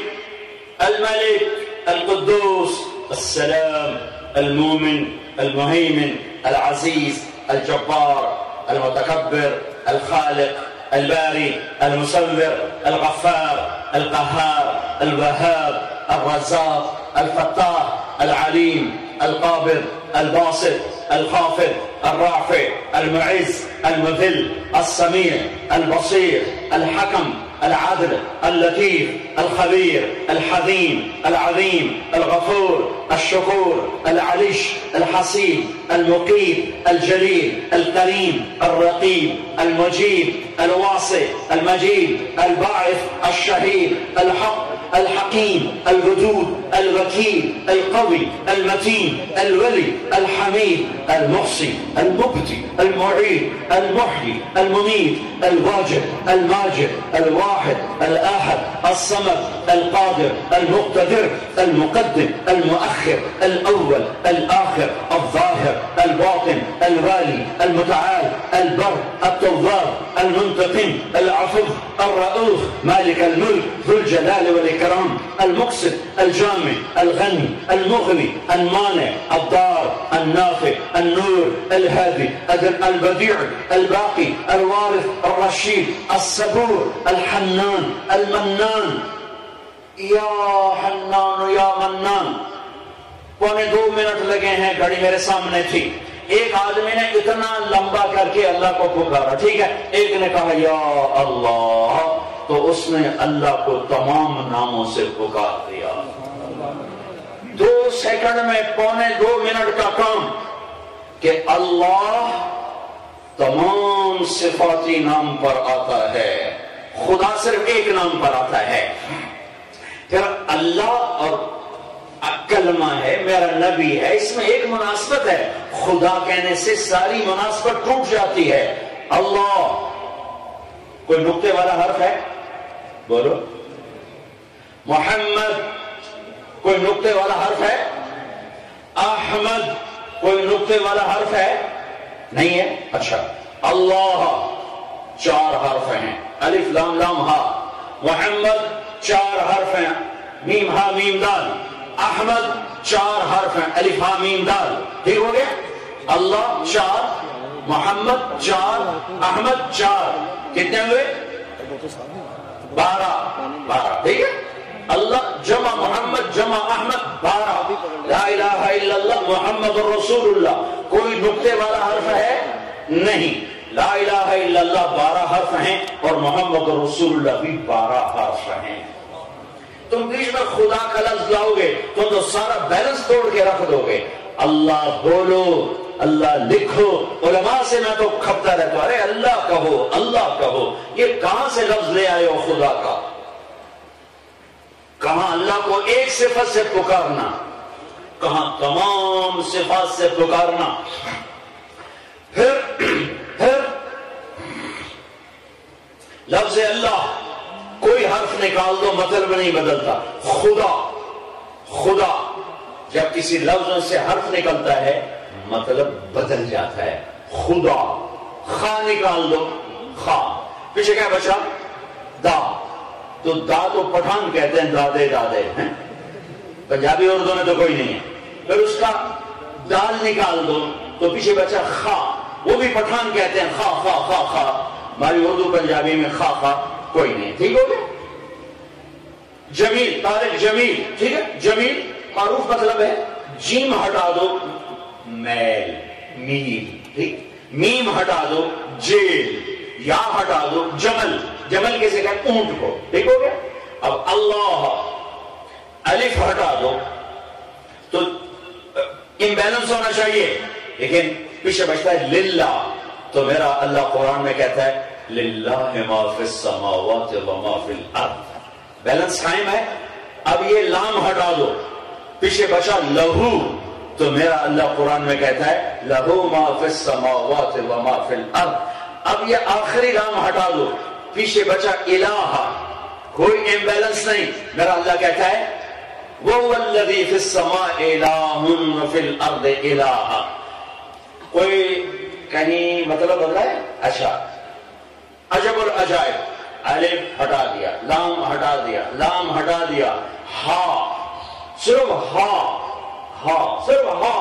الملک القدوس السلام المومن المهيمن العزيز الجبار المتكبر الخالق الباري المصور الغفار القهار الوهاب الرزاق الفتاح العليم القابض الباسط الخافض الرافع المعز المذل السميع البصير الحكم العدل اللطيف الخبير الحليم العظيم الغفور الشكور العليش الحسيب المقيت الجليل الكريم الرقيب المجيب الواسع المجيد الباعث الشهيد الحق الحكيم الودود الوكيل القوي المتين الولي الحميد المحصي المبدي المعيد المحيي المميت الواجد الماجد الواحد الآحد الصمد القادر المقتدر المقدم المؤخر الأول الآخر الظاهر الباطن الوالي المتعال البر التواب المنتقم العفو الرؤوف مالك الملك ذو الجلال والإكرام المقسط الجامع الغني المغني المانع الضار النافع النور الهادي البديع الباقي الوارث الرشيد الصبور الحنان المنان. یا حنان یا منان. 1.25 منٹ لگے ہیں، گھڑی میرے سامنے تھی. ایک آدمی نے اتنا لمبا کر کے اللہ کو پکارا، ٹھیک ہے. ایک نے کہا یا اللہ، تو اس نے اللہ کو تمام ناموں سے پکار دیا. 2 سیکنڈ میں 1.25 منٹ کا کام کہ اللہ تمام صفاتی نام پر آتا ہے، خدا صرف ایک نام پر آتا ہے. پھر اللہ اور کلمہ ہے، میرا نبی ہے، اس میں ایک مناسبت ہے. خدا کہنے سے ساری مناسبت ٹوٹ جاتی ہے. اللہ کوئی نقطے والا حرف ہے؟ بولو. محمد کوئی نقطے والا حرف ہے؟ احمد کوئی نقطے والا حرف ہے؟ نہیں ہے؟ اچھا اللہ 4 حرف ہیں، الف لام لام ہا. محمد 4 حرف ہیں، میم ہا میم دال. احمد 4 حرف ہیں، الف ہا میم دال. ٹھیک ہو گیا؟ اللہ 4، محمد 4، احمد 4. کتنے ہوئے؟ 12. ٹھیک ہے؟ اللہ جمع محمد جمع احمد 12. لا الہ الا اللہ محمد رسول اللہ. کوئی نقطے والا حرف ہے نہیں. لا الہ الا اللہ 12 حرف ہیں اور محمد رسول اللہ بھی 12 حرف ہیں. تم بیچ میں خدا کا لفظ لاؤ گے تم تو سارا بیلنس توڑ کے رکھ دو گے. اللہ بولو، اللہ لکھو. علماء سے میں تو کھپتا رہتا ہوں، ارے اللہ کہو اللہ کہو. یہ کہاں سے لفظ لے آئے ہو خدا کا؟ کہاں اللہ کو ایک صفت سے پکارنا، کہاں تمام صفات سے پکارنا. پھر لفظ اللہ کوئی حرف نکال دو مطلب نہیں بدلتا. خدا جب کسی لفظ سے حرف نکلتا ہے مطلب بدل جاتا ہے. خدا. خا نکال دو، خا پیچھے کیا بچا؟ دا. تو دا تو پٹھان کہتے ہیں، دادے دادے ہیں. پنجابی اردو میں تو کوئی نہیں ہے. پھر اس کا دال نکال دو تو پیچھے بچا خا، وہ بھی پٹھان کہتے ہیں، خا خا خا خا. ہماری اردو پنجابی میں خا خا کوئی نہیں. ٹھیک ہو گیا؟ جمیل، طارق جمیل. ٹھیک ہے؟ جمیل معروف مطلب ہے. جیم ہٹا دو میل، میم. ٹھیک. میم ہٹا دو جیل. یا ہٹا دو جمل. جمل کیسے کہتے ہیں؟ اونٹ کو. ٹھیک ہو گیا؟ اب اللہ الف ہٹا دو تو امبیلنس ہونا چاہیے، لیکن پیچھے بچتا ہے للہ. تو میرا اللہ قرآن میں کہتا ہے للہ ما فی السماوات و ما فی الارض. بیلنس قائم ہے. اب یہ لام ہٹا دو، پیچھے بچا لہو. تو میرا اللہ قرآن میں کہتا ہے لہو ما فی السماوات و ما فی الارض. اب یہ آخری لام ہٹا دو، پیچھے بچا الہ. کوئی امبیلنس نہیں. میرا اللہ کہتا ہے وَهُوَ الَّذِي فِي السَّمَاءِ إِلَٰهٌ وَفِي الْأَرْضِ إِلَٰهٌ. کوئی کہیں مطلب بدلا ہے؟ اچھا عجب العجائب. الف ہٹا دیا، لام ہٹا دیا، لام ہٹا دیا. ہا، صرف ہا. ہا صرف ہا.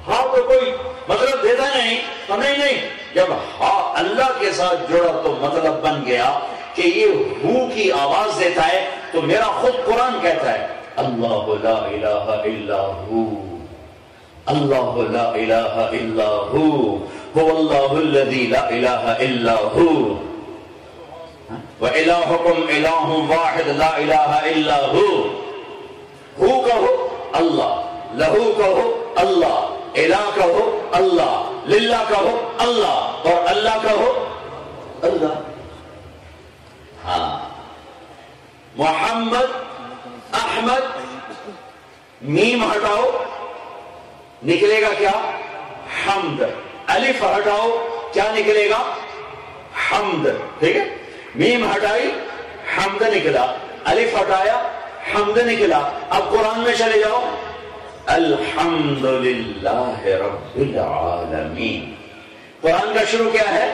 ہا تو کوئی مطلب دیتا نہیں. تو نہیں، جب ہا اللہ کے ساتھ جڑا تو مطلب بن گیا کہ یہ ہو کی آواز دیتا ہے. تو میرا خود قرآن کہتا ہے اللہ لا الہ الا ہو، اللہ لا الہ الا ہو، هو اللہ الذی لا الہ الا ہو، وَإِلَٰهُكُمْ إِلَٰهٌ وَاحِدٌ لَا إِلَٰهَ إِلَّا هُوَ. ہو کہو اللہ، لہو کہو اللہ، الہ کہو اللہ، للہ کہو اللہ، اور اللہ کہو اللہ. ہاں محمد احمد میم ہٹاؤ نکلے گا کیا؟ حمد. الف ہٹاؤ کیا نکلے گا؟ حمد. ٹھیک ہے؟ میم ہٹائی حمد نکلا، الف ہٹایا حمد نکلا. اب قرآن میں چلے جاؤ الحمدللہ رب العالمین. قرآن کا شروع کیا ہے؟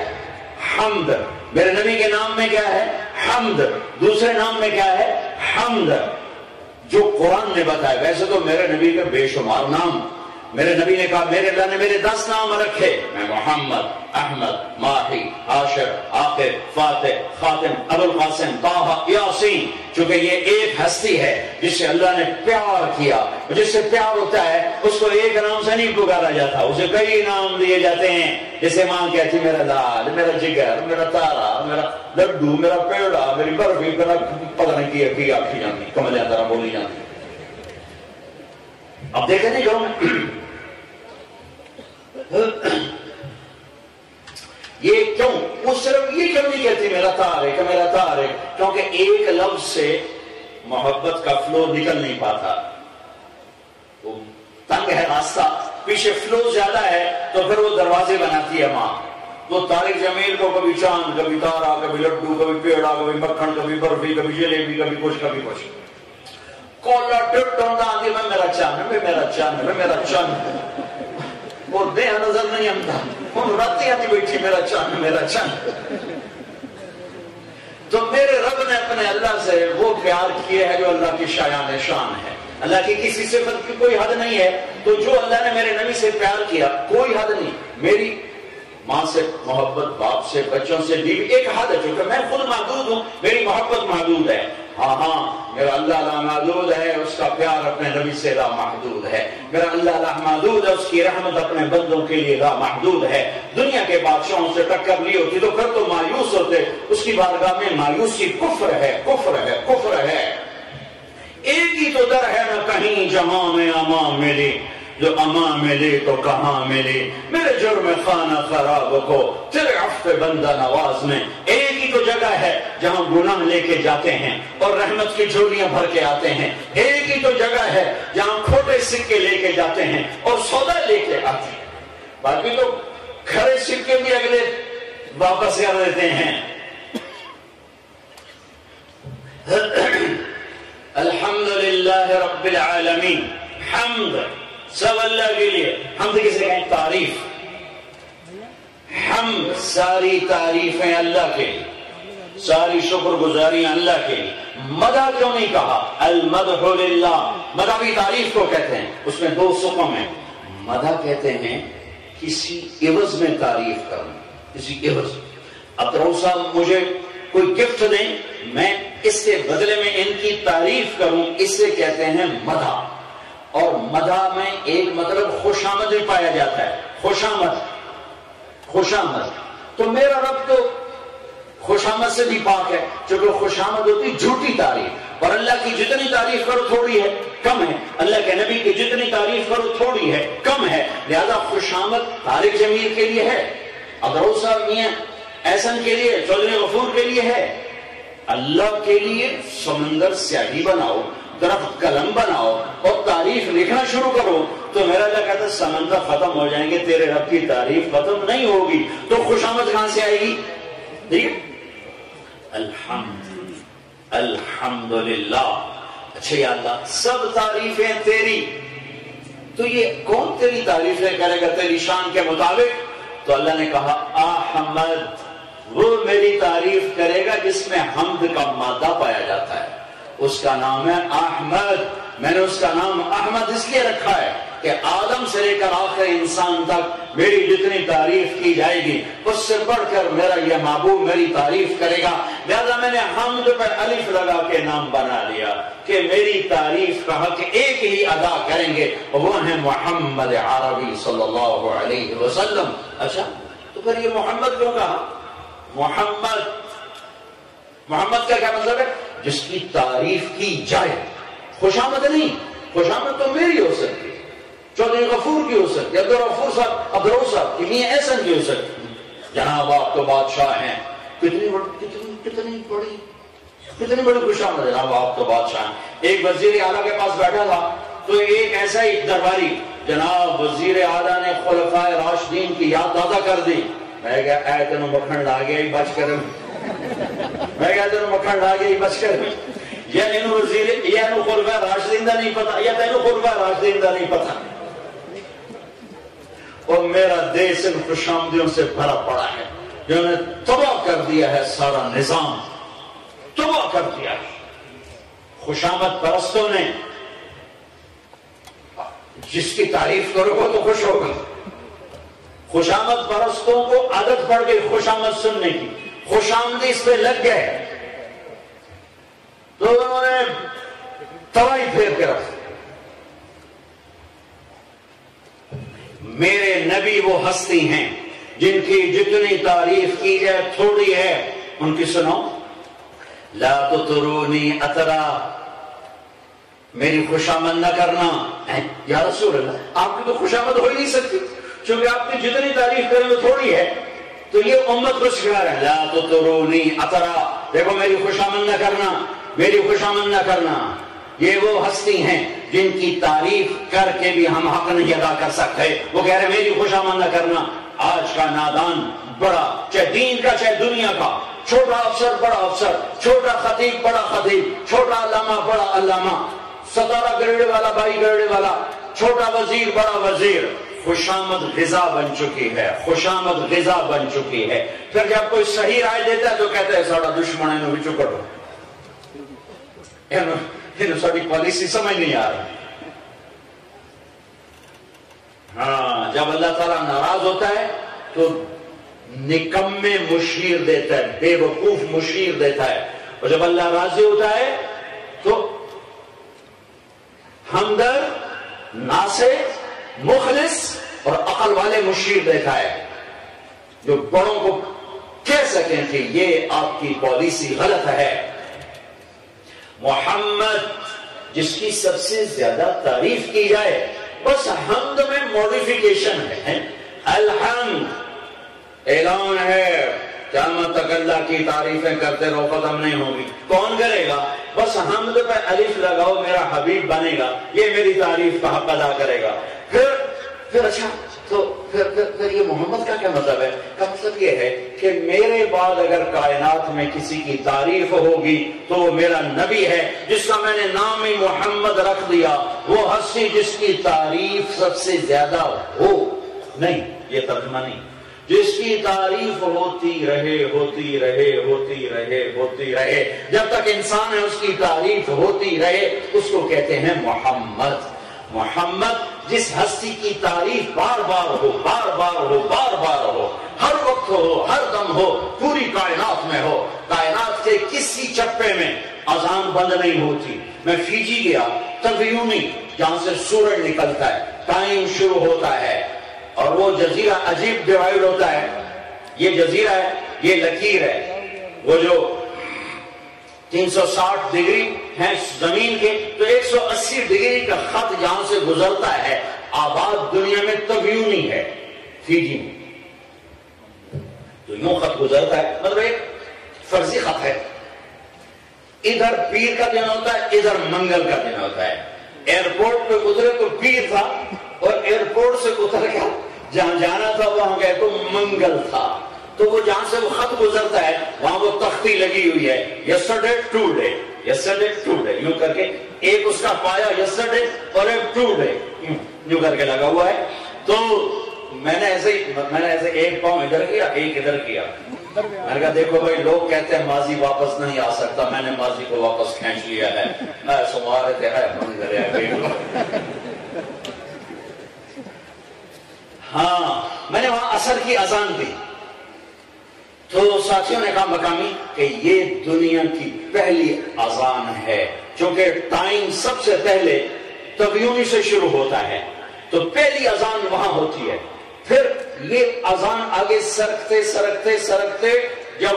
حمد. میرے نبی کے نام میں کیا ہے؟ حمد. دوسرے نام میں کیا ہے؟ حمد. جو قرآن نے بتایا. ویسے تو میرے نبی کے بے شمار نام، میرے نبی نے کہا میرے اللہ نے میرے 10 نام رکھے. میں محمد، احمد، ماہی، عاشر، عاقب، فاتح، خاتم، ابو القاسم، طٰہٰ، یاسین. چونکہ یہ ایک ہستی ہے جس سے اللہ نے پیار کیا. جس سے پیار ہوتا ہے اس کو ایک نام سے نہیں پکارا جاتا، اسے کئی نام دیے جاتے ہیں. جیسے ماں کہتی میرا لال، میرا جگر، میرا تارا، میرا لڈو، میرا پیڑا، میری برفی، میرا پتہ نہیں کی آکھی جاتی، کمل طرح بولی جاتی. اب دیکھیں نہیں جو یہ کیوں، وہ صرف یہ کیوں نہیں کہتی میرا طارق میرا طارق؟ کیونکہ ایک لفظ سے محبت کا فلو نکل نہیں پاتا. وہ تنگ ہے راستہ، پیچھے فلو زیادہ ہے تو پھر وہ دروازے بناتی ہے ماں. تو طارق جمیل کو کبھی چاند، کبھی تارا، کبھی لڈو، کبھی پیڑا، کبھی مکھن، کبھی برفی، کبھی جلیبی، کبھی کچھ کبھی کچھ. کولا ٹپ ٹوندا آتی میں میرا چاند، میں میرا چاند، میں میرا چاند. اور دے نظر نہیں آتا ہوں راتی آتی بیٹھی میرا چاند میرا چاند. تو میرے رب نے اپنے اللہ سے وہ پیار کیا ہے جو اللہ کی شایان شان ہے. اللہ کی کسی صفت کی کوئی حد نہیں ہے. تو جو اللہ نے میرے نبی سے پیار کیا کوئی حد نہیں. میری ماں سے محبت, باپ سے, بچوں سے, بیوی, ایک حد ہے. چونکہ میں خود محدود ہوں, میری محبت محدود ہے. ہاں میرا اللہ لامحدود ہے, اس کا پیار اپنے نبی سے لامحدود ہے. میرا اللہ لامحدود ہے, اس کی رحمت اپنے بندوں کے لیے لامحدود ہے. دنیا کے بادشاہوں سے ٹکر لی ہوتی تو پھر تو مایوس ہوتے. اس کی بارگاہ میں مایوسی کفر ہے, کفر ہے, کفر ہے. ایک ہی تو در ہے نہ کہیں جہاں میں امان ملی, جو امان ملی تو کہاں ملی. میرے جرم خانہ خراب کو تیرے عفو بندہ نواز میں. ایک ہی تو جگہ ہے جہاں گناہ لے کے جاتے ہیں اور رحمت کی جھولیاں بھر کے آتے ہیں. ایک ہی تو جگہ ہے جہاں کھوٹے سکے لے کے جاتے ہیں اور سودا لے کے آتے ہیں. باقی تو کھڑے سکے بھی اگلے واپس کر دیتے ہیں. الحمدللہ رب العالمین. حمد سب اللہ کے لیے. حمد کسے کہیں؟ تعریف. حمد ساری تعریفیں اللہ کے لیے, ساری شکر گزاریاں اللہ کے لیے. مدح کیوں نہیں کہا؟ المدح للہ. مدح بھی تعریف کو کہتے ہیں. اس میں دو سقم ہیں. مدح کہتے ہیں کسی عوض میں تعریف کرنا, کسی عوض. اب صاحب مجھے کوئی گفٹ دیں, میں اس کے بدلے میں ان کی تعریف کروں, اس سے کہتے ہیں مدح. اور مدح میں ایک مطلب خوشامد بھی پایا جاتا ہے. خوشامد, خوشامد. تو میرا رب تو خوشامد سے بھی پاک ہے. چونکہ خوشامد ہوتی جھوٹی تعریف, اور اللہ کی جتنی تعریف کرو تھوڑی ہے, کم ہے. اللہ کے نبی کی جتنی تعریف کرو تھوڑی ہے, کم ہے. لہذا خوشامد طارق جمیل کے لیے ہے, ابروز صاحب میاں احسن کے لیے, چودھری غفور کے لیے ہے. اللہ کے لیے سمندر سیاہی بناؤ, درخت قلم بناؤ اور تعریف لکھنا شروع کرو تو میرا اللہ کہتا ہے سمندر ختم ہو جائیں گے, تیرے رب کی تعریف ختم نہیں ہوگی. تو خوشامد کہاں سے آئے گی؟ ٹھیک ہے. الحمد, الحمدللہ. اچھا یا اللہ سب تعریفیں تیری, تو یہ کون تیری تعریفیں کرے گا تیری شان کے مطابق؟ تو اللہ نے کہا احمد, وہ میری تعریف کرے گا جس میں حمد کا مادہ پایا جاتا ہے. اس کا نام ہے احمد. میں نے اس کا نام احمد اس لیے رکھا ہے کہ آدم سے لے کر آخر انسان تک میری جتنی تعریف کی جائے گی اس سے بڑھ کر میرا یہ محبوب میری تعریف کرے گا. لہذا میں نے حمد پر الف لگا کے نام بنا لیا کہ میری تعریف کا حق ایک ہی ادا کریں گے, وہ ہیں محمد عربی صلی اللہ علیہ وسلم. اچھا تو پھر یہ محمد کیوں کہا؟ محمد, محمد کا کیا مطلب ہے؟ جس کی تعریف کی جائے. خوشامد نہیں, خوشامد تو میری ہو سکتی, چودھری غفور کی ہو سکتی, عبدالغفور صاحب, عبدالغفور صاحب کی, میاں احسن کی ہو سکتی. جناب آپ تو بادشاہ ہیں, کتنی بڑی خوشامد. جناب آپ تو بادشاہ ہیں. ایک وزیر اعلیٰ کے پاس بیٹھا تھا تو ایک ایسا ہی درباری, جناب وزیر اعلیٰ نے خلفائے راشدین کی یاد تازہ کر دی. میں کہا اے تینوں مکھن لا گیا ہی بچ کر, میں کہا تینوں مکھن لا گیا ہی بچ کر. یا انہوں وزیر, یا انہوں خلفائے راشدین دا نہیں پتا, یا تینوں خلفائے راشدین دا نہیں پتا. اور میرا دیس ان خوشامدیوں سے بھرا پڑا ہے جنہوں نے تباہ کر دیا ہے, سارا نظام تباہ کر دیا ہے. خوشامد پرستوں نے, جس کی تعریف کرو گے تو خوش ہوگا. خوشامد پرستوں کو عادت پڑ گئی خوشامد سننے کی, خوشامدی اس پہ لگ گئے تو انہوں نے توائی پھیر کے رکھ. میرے نبی وہ ہستی ہیں جن کی جتنی تعریف کی جائے تھوڑی ہے. ان کی سنو, لا تطرونی اطرا, میری خوشامد نہ کرنا. یا رسول اللہ آپ کی تو خوشامد ہو ہی نہیں سکتی, چونکہ آپ کی جتنی تعریف کریں وہ تھوڑی ہے. تو یہ امت کو سکھا رہا ہے, لا تطرونی اطرا, دیکھو میری خوشامد نہ کرنا, میری خوشامد نہ کرنا. یہ وہ ہستی ہیں جن کی تعریف کر کے بھی ہم حق نہیں ادا کر سکتے. وہ کہہ رہے میری خوشامد نہ کرنا. آج کا نادان بڑا, چاہے دین کا چاہے دنیا کا, چھوٹا افسر بڑا افسر, چھوٹا خطیب بڑا خطیب, چھوٹا علامہ بڑا علامہ, 17 گریڈ والا 22 گریڈ والا, چھوٹا وزیر بڑا وزیر, خوشامد غذا بن چکی ہے، خوشامد غذا بن چکی ہے۔ پھر جب کوئی صحیح رائے دیتا ہے تو کہتے ہیں ساڑا دشمن انہوں بھی چکڑو، انہوں ساڑی پالیسی سمجھ نہیں آ رہی۔ ہاں، جب اللہ تعالیٰ ناراض ہوتا ہے تو نکمے مشیر دیتا ہے، بے وقوف مشیر دیتا ہے، اور جب اللہ راضی ہوتا ہے تو ہمدرد، ناصح، مخلص اور عقل والے مشیر دیتا ہے، جو بڑوں کو کہہ سکیں کہ یہ آپ کی پالیسی غلط ہے۔ محمد جس کی سب سے زیادہ تعریف کی جائے، بس حمد میں موڈیفیکیشن ہے۔ الحمد اعلان ہے، قیامت تک اللہ کی تعریفیں کرتے رہو، ختم نہیں ہوگی۔ کون کرے گا؟ بس حمد پہ الف لگاؤ، میرا حبیب بنے گا، یہ میری تعریف کا حق ادا کرے گا۔ پھر اچھا تو پھر یہ محمد کا کیا مطلب ہے؟ کا مطلب یہ ہے کہ میرے بعد اگر کائنات میں کسی کی تعریف ہوگی تو وہ میرا نبی ہے، جس کا میں نے نام ہی محمد رکھ دیا، وہ ہستی جس کی تعریف سب سے زیادہ ہو، نہیں یہ ترجمہ نہیں، جس کی تعریف ہوتی رہے ہوتی رہے ہوتی رہے ہوتی رہے، جب تک انسان ہے اس کی تعریف ہوتی رہے، اس کو کہتے ہیں محمد۔ محمد جس ہستی کی تعریف بار بار ہو، بار بار ہو، بار بار ہو، ہر وقت ہو، ہر دم ہو، پوری کائنات میں ہو، کائنات کے کسی چپے میں اذان بند نہیں ہوتی۔ میں فیجی گیا، تبیونی جہاں سے سورج نکلتا ہے، ٹائم شروع ہوتا ہے، اور وہ جزیرہ عجیب ڈیوائیڈ ہوتا ہے، یہ جزیرہ ہے، یہ لکیر ہے، وہ جو 360 ڈگری ہے زمین کے، تو 180 ڈگری کا خط جہاں سے گزرتا ہے، آباد دنیا میں تبیونی ہے، فیجی میں تو یوں خط گزرتا ہے، مطلب ایک فرضی خط ہے، ادھر پیر کا دن ہوتا ہے، ادھر منگل کا دن ہوتا ہے۔ ایئرپورٹ پہ اترے تو پیر تھا، اور ایئرپورٹ سے اتر گیا جہاں جانا تھا وہاں گئے تو منگل تھا، تو وہ جہاں سے وہ خط گزرتا ہے وہاں وہ تختی لگی ہوئی ہے، یسٹرڈے ٹوڈے، یسٹرڈے ٹوڈے، یوں کر کے ایک اس کا پایا یسٹرڈے اور ایک ٹوڈے یوں کر کے لگا ہوا ہے۔ تو میں نے ایسے ایک پاؤں ادھر کیا، ایک ادھر کیا، میں نے کہا دیکھو بھائی لوگ کہتے ہیں ماضی واپس نہیں آ سکتا، میں نے ماضی کو واپس کھینچ لیا ہے، میں سمارے تھے ہاں، میں نے وہاں عصر کی اذان دی، تو ساتھیوں نے کہا مقامی کہ یہ دنیا کی پہلی اذان ہے، چونکہ ٹائم سب سے پہلے تبیونی سے شروع ہوتا ہے، تو پہلی اذان وہاں ہوتی ہے، پھر یہ اذان آگے سرکتے سرکتے سرکتے جب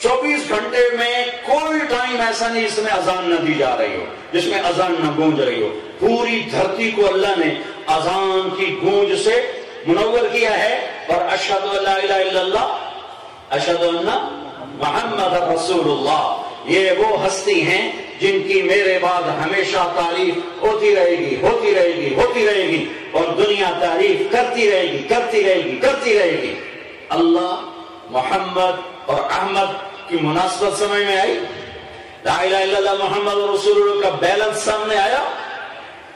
24 گھنٹے میں کوئی ٹائم ایسا نہیں جس میں اذان نہ دی جا رہی ہو، جس میں اذان نہ گونج رہی ہو، پوری دھرتی کو اللہ نے اذان کی گونج سے منور کیا ہے، اور اشہد ان لا الہ الا اللہ اشہد ان محمد رسول اللہ، یہ وہ ہستی ہیں جن کی میرے بعد ہمیشہ تعریف ہوتی رہے گی، ہوتی رہے گی، ہوتی رہے گی، اور دنیا تعریف کرتی رہے گی، کرتی رہے گی، کرتی رہے گی۔ اللہ، محمد اور احمد کی مناسبت سمجھ میں آئی؟ لا الہ الا اللہ محمد رسول اللہ کا بیلنس سامنے آیا؟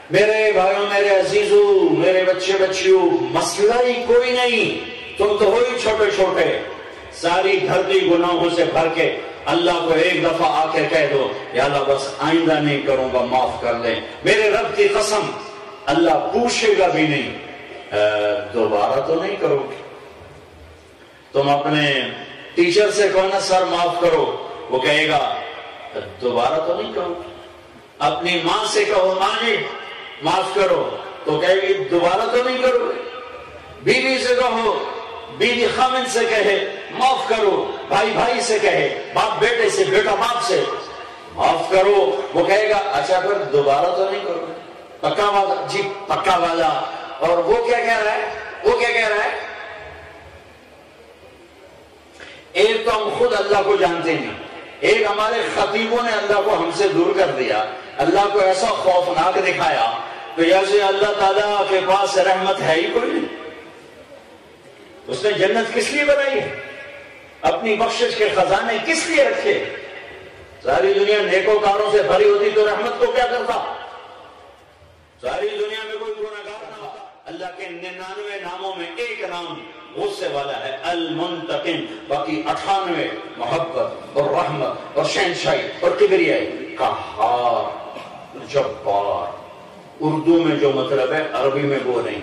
میرے بھائیوں، میرے عزیزوں، میرے بچے بچیوں، مسئلہ ہی کوئی نہیں، تم تو ہوئی چھوٹے چھوٹے، ساری دھرتی گناہوں سے بھر کے اللہ کو ایک دفعہ آ کے کہہ دو یا اللہ بس آئندہ نہیں کروں گا، معاف کر دیں، میرے رب کی قسم اللہ پوچھے گا بھی نہیں، دوبارہ تو نہیں کرو گے۔ تم اپنے ٹیچر سے کہو نا سر معاف کرو، وہ کہے گا دوبارہ تو نہیں کرو گے۔ اپنی ماں سے کہو ماں جی معاف کرو، تو کہے گی دوبارہ تو نہیں کرو گے۔ بیوی سے کہو، بیوی خامن سے کہے معاف کرو، بھائی بھائی سے کہے، باپ بیٹے سے، بیٹا باپ سے معاف کرو، وہ کہے گا اچھا پھر دوبارہ تو نہیں کرو گے۔ پکا والا جی پکا والا۔ اور وہ کیا کہہ رہا ہے؟ وہ کیا کہہ رہا ہے؟ ایک تو ہم خود اللہ کو جانتے نہیں، ایک ہمارے خطیبوں نے اللہ کو ہم سے دور کر دیا، اللہ کو ایسا خوفناک دکھایا کہ جیسے اللہ تعالیٰ کے پاس رحمت ہے ہی کوئی نہیں۔ اس نے جنت کس لیے بنائی ہے؟ اپنی بخشش کے خزانے کس لیے رکھے؟ ساری دنیا نیکوکاروں سے بھری ہوتی تو رحمت کو کیا کرتا؟ ساری دنیا میں کوئی گناہگار نہ ہوتا، اللہ کے 99 ناموں میں ایک نام غصے والا ہے، المنتقم، باقی 98 محبت اور رحمت اور شہنشاہی اور کبریائی، قہار، جبار۔ اردو میں جو مطلب ہے عربی میں وہ نہیں۔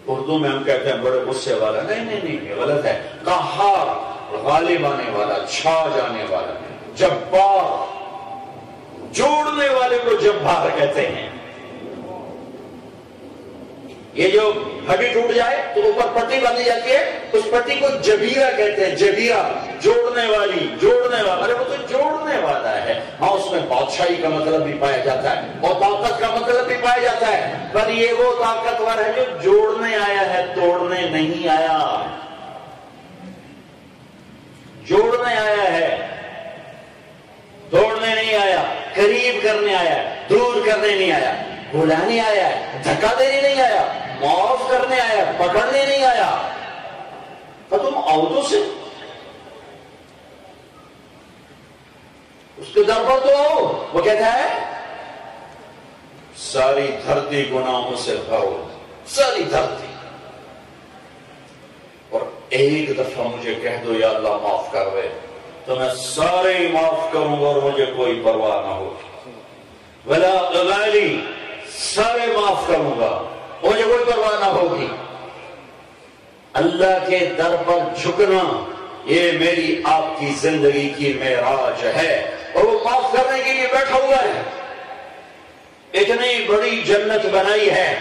اردو میں ہم کہتے ہیں بڑے غصے والا، نہیں، یہ غلط ہے۔ قہار، غالب آنے والا، چھا جانے والا۔ جبار، جوڑنے والے کو جبار کہتے ہیں۔ یہ جو ہڈی ٹوٹ جائے تو اوپر پٹی باندھی جاتی ہے، اس پٹی کو جبیرہ کہتے ہیں۔ جبیرہ، جوڑنے والی، جوڑنے والا، ارے وہ تو جوڑنے والا ہے۔ ہاں، اس میں بادشاہی کا مطلب بھی پایا جاتا ہے اور طاقت کا مطلب بھی پایا جاتا ہے، پر یہ وہ طاقتور ہے جو جوڑنے آیا ہے، توڑنے نہیں آیا۔ جوڑنے آیا ہے، توڑنے نہیں آیا، قریب کرنے آیا ہے، دور کرنے نہیں آیا، بلانے آیا ہے، دھکا دینے نہیں آیا، معاف کرنے آیا، پکڑنے نہیں آیا۔ تو تم آؤ تو سے اس کے در پر تو آؤ۔ وہ کہتا ہے ساری دھرتی گناہوں سے بھرو، ساری دھرتی، اور ایک دفعہ مجھے کہہ دو یا اللہ معاف کر دے تو میں سارے ہی معاف کروں گا اور مجھے کوئی پرواہ نہ ہوگی۔ ولا ابالی، سارے معاف کروں گا، مجھے کوئی پرواہ نہ ہوگی۔ اللہ کے در پر جھکنا یہ میری آپ کی زندگی کی معراج ہے، اور وہ معاف کرنے کے لیے بیٹھا ہوا ہے۔ اتنی بڑی جنت بنائی ہے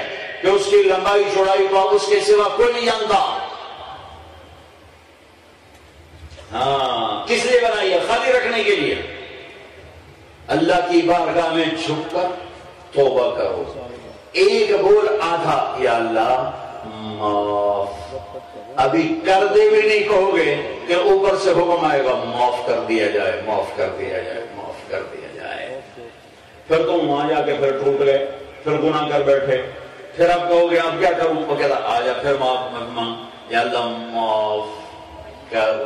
کہ اس کی لمبائی چوڑائی تو اب اس کے سوا کوئی نہیں جانتا۔ ہاں، کس لیے بنائی ہے؟ خالی رکھنے کے لیے۔ اللہ کی بارگاہ میں جھک کر توبہ کرو، ایک بول آدھا یا اللہ معاف، ابھی کر دے بھی نہیں کہو گے کہ اوپر سے حکم آئے گا معاف کر دیا جائے، معاف کر دیا جائے، معاف کر دیا جائے۔ پھر تم وہاں جا کے پھر ٹوٹ گئے، پھر گناہ کر بیٹھے، پھر آپ کہو گے اب کیا کروں؟ وہ کہتا آ جا پھر معاف مانگ، یا اللہ معاف کر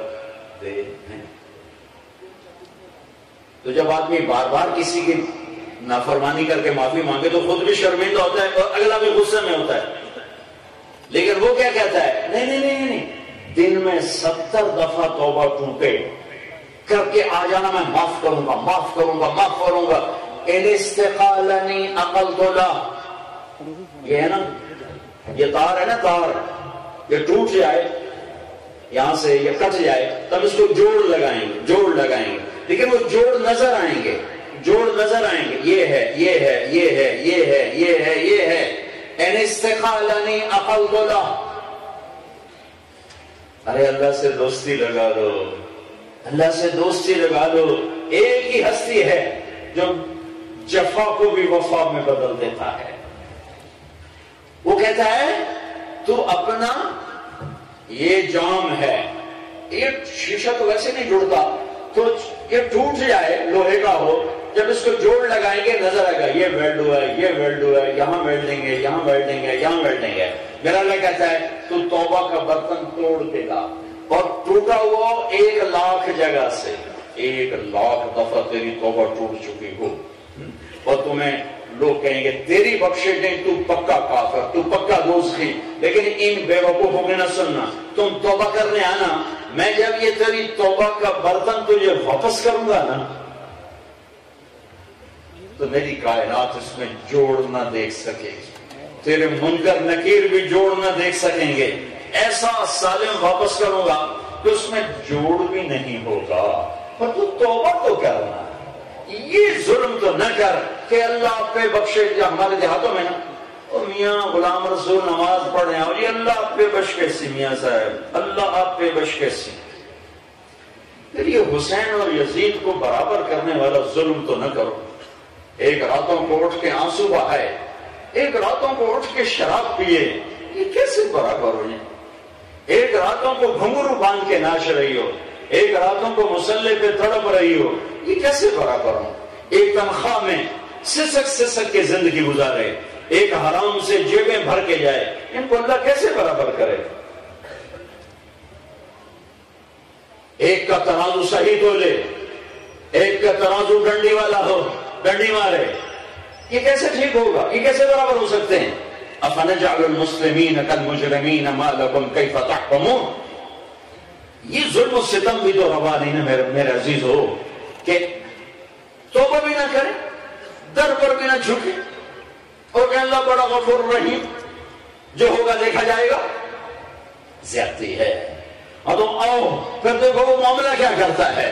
دے۔ تو جب آدمی بار بار کسی کی نافرمانی کر کے معافی مانگے تو خود بھی شرمندہ ہوتا ہے اور اگلا بھی غصے میں ہوتا ہے، لیکن وہ کیا کہتا ہے؟ نہیں، دن میں 70 دفعہ توبہ ٹوٹے کر کے آ جانا، میں معاف کروں گا، معاف کروں گا، معاف کروں گا۔ ان استقالنی عقلت له، یہ ہے نا، یہ تار ہے نا، تار یہ ٹوٹ جائے یہاں سے، یہ کٹ جائے تب اس کو جوڑ لگائیں گے، لیکن وہ جوڑ نظر آئیں گے، یہ ہے، یہ ہے، یہ ہے، یہ ہے، یہ ہے، یہ ہے۔ ان استقالنی عقلت له، ارے اللہ سے دوستی لگا لو، اللہ سے دوستی لگا لو۔ ایک ہی ہستی ہے جو جفا کو بھی وفا میں بدل دیتا ہے۔ وہ کہتا ہے تو اپنا یہ جام ہے، ایک شیشہ تو ویسے نہیں جڑتا، تو یہ ٹوٹ جائے، لوہے کا ہو، جب اس کو جوڑ لگائیں گے نظر آئے گا یہ ویلڈ ہوا ہے، یہ ویلڈ ہوا ہے، یہاں ویلڈنگ ہے، یہاں ویلڈنگ ہے، یہاں ویلڈنگ ہے۔ میرا اللہ کہتا ہے تو توبہ کا برتن توڑ دے گا، اور ٹوٹا ہوا 1,00,000 جگہ سے 1,00,000 دفعہ تیری توبہ ٹوٹ چکی ہو، اور تمہیں لوگ کہیں گے تیری بخشش نہیں، تو پکا کافر، تو پکا دوزخی، لیکن ان بے وقوفوں کے نہ سننا، تم توبہ کرنے آنا، میں جب یہ تیری توبہ کا برتن تجھے واپس کروں گا نا، تو میری کائنات اس میں جوڑ نہ دیکھ سکے گی، تیرے منکر نکیر بھی جوڑ نہ دیکھ سکیں گے، ایسا سالم واپس کروں گا کہ اس میں جوڑ بھی نہیں ہوگا۔ پر تو توبہ تو کرنا، یہ ظلم تو نہ کر کہ اللہ آپ پہ بخشے۔ ہمارے دیہاتوں میں نا، میاں غلام رسول نماز پڑھ رہے ہیں اور یہ اللہ آپ پہ بش کیسی، میاں صاحب اللہ آپ پہ بش کیسی، پھر یہ حسین اور یزید کو برابر کرنے والا ظلم تو نہ کرو۔ ایک راتوں کو اٹھ کے آنسو بہائے، ایک راتوں کو اٹھ کے شراب پیے، یہ کیسے برابر ہوئی؟ ایک راتوں کو گھنگرو باندھ کے ناچ رہی ہو، ایک راتوں کو مسلح پہ تڑپ رہی ہو، یہ کیسے برابر ہو؟ ایک تنخواہ میں سسک کے زندگی گزارے، ایک حرام سے جیبیں بھر کے جائے، ان کو اللہ کیسے برابر کرے؟ ایک کا ترازو صحیح تو لے، ایک کا ترازو ڈنڈی والا ہو، ڈنڈی مارے، یہ کیسے ٹھیک ہوگا؟ یہ کیسے برابر ہو سکتے ہیں؟ افنجعل المسلمین کالمجرمین ما لکم کیف تحکمون. یہ ظلم و ستم بھی تو روا نہیں نا میرے عزیز ہو کہ توبہ بھی نہ کرے, در پر بھی نہ جھکے اور کہ اللہ بڑا غفور رحیم, جو ہوگا دیکھا جائے گا. زیادتی ہے. اور تو آؤ پھر دیکھو وہ معاملہ کیا کرتا ہے.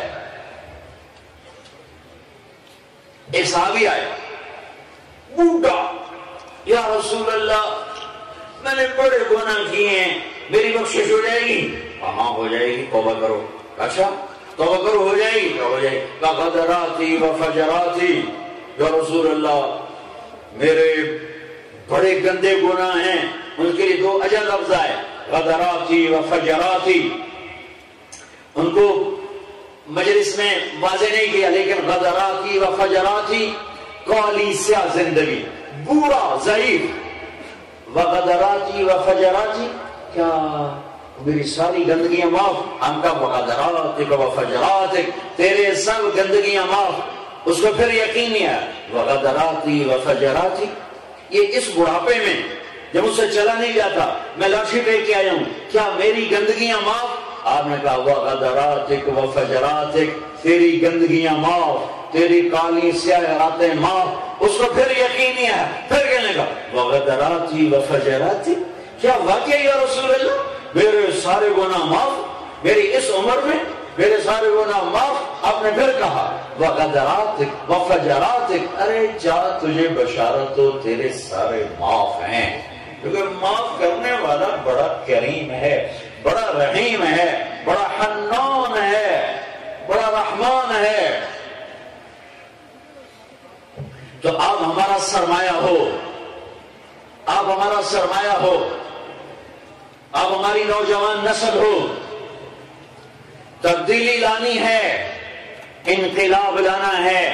ایک صحابی آئے, بوڑھا, یا رسول اللہ میں نے بڑے گناہ کیے ہیں, میری بخشش ہو جائے گی؟ ہاں ہو جائے گی, توبہ کرو. اچھا توبہ کرو, ہو جائے گی؟ ہو جائے گی. غدراتی و فجراتی, یا رسول اللہ میرے بڑے گندے گناہ ہیں, ان کے لیے دو اجل لفظ ہے, غدراتی و فجراتی. ان کو مجلس میں واضح نہیں کیا, لیکن غدراتی و فجراتی کالی سیاہ زندگی, بوڑھا ضعیف. وغدراتی و فجراتی, کیا میری ساری گندگیاں معاف؟ ہم کا وغدراتک و فجراتک, تیرے سب گندگیاں معاف. اس کو پھر یقین نہیں ہے, وغدراتی و فجراتی. یہ اس بڑھاپے میں جب اس سے چلا نہیں جاتا, میں لاٹھی ٹیک کے آیا ہوں, کیا میری گندگیاں معاف؟ آپ نے کہا وغدراتک و فجراتک, تیری گندگیاں معاف, تیری کالی سیاہ راتیں معاف. اس کو پھر یقین نہیں ہے, پھر کہنے کا وغدراتی و فجراتی, کیا واقعی یا رسول اللہ میرے سارے گناہ معاف, میری اس عمر میں میرے سارے گناہ معاف. آپ نے پھر کہا وغدراتک و فجراتک, ارے جا تجھے بشارت ہو تیرے سارے معاف ہیں, کیونکہ معاف کرنے والا بڑا کریم ہے, بڑا رحیم ہے, بڑا حنان ہے, بڑا رحمان ہے. تو آپ ہمارا سرمایہ ہو, آپ ہمارا سرمایہ ہو, آپ ہماری نوجوان نسل ہو. تبدیلی لانی ہے, انقلاب لانا ہے,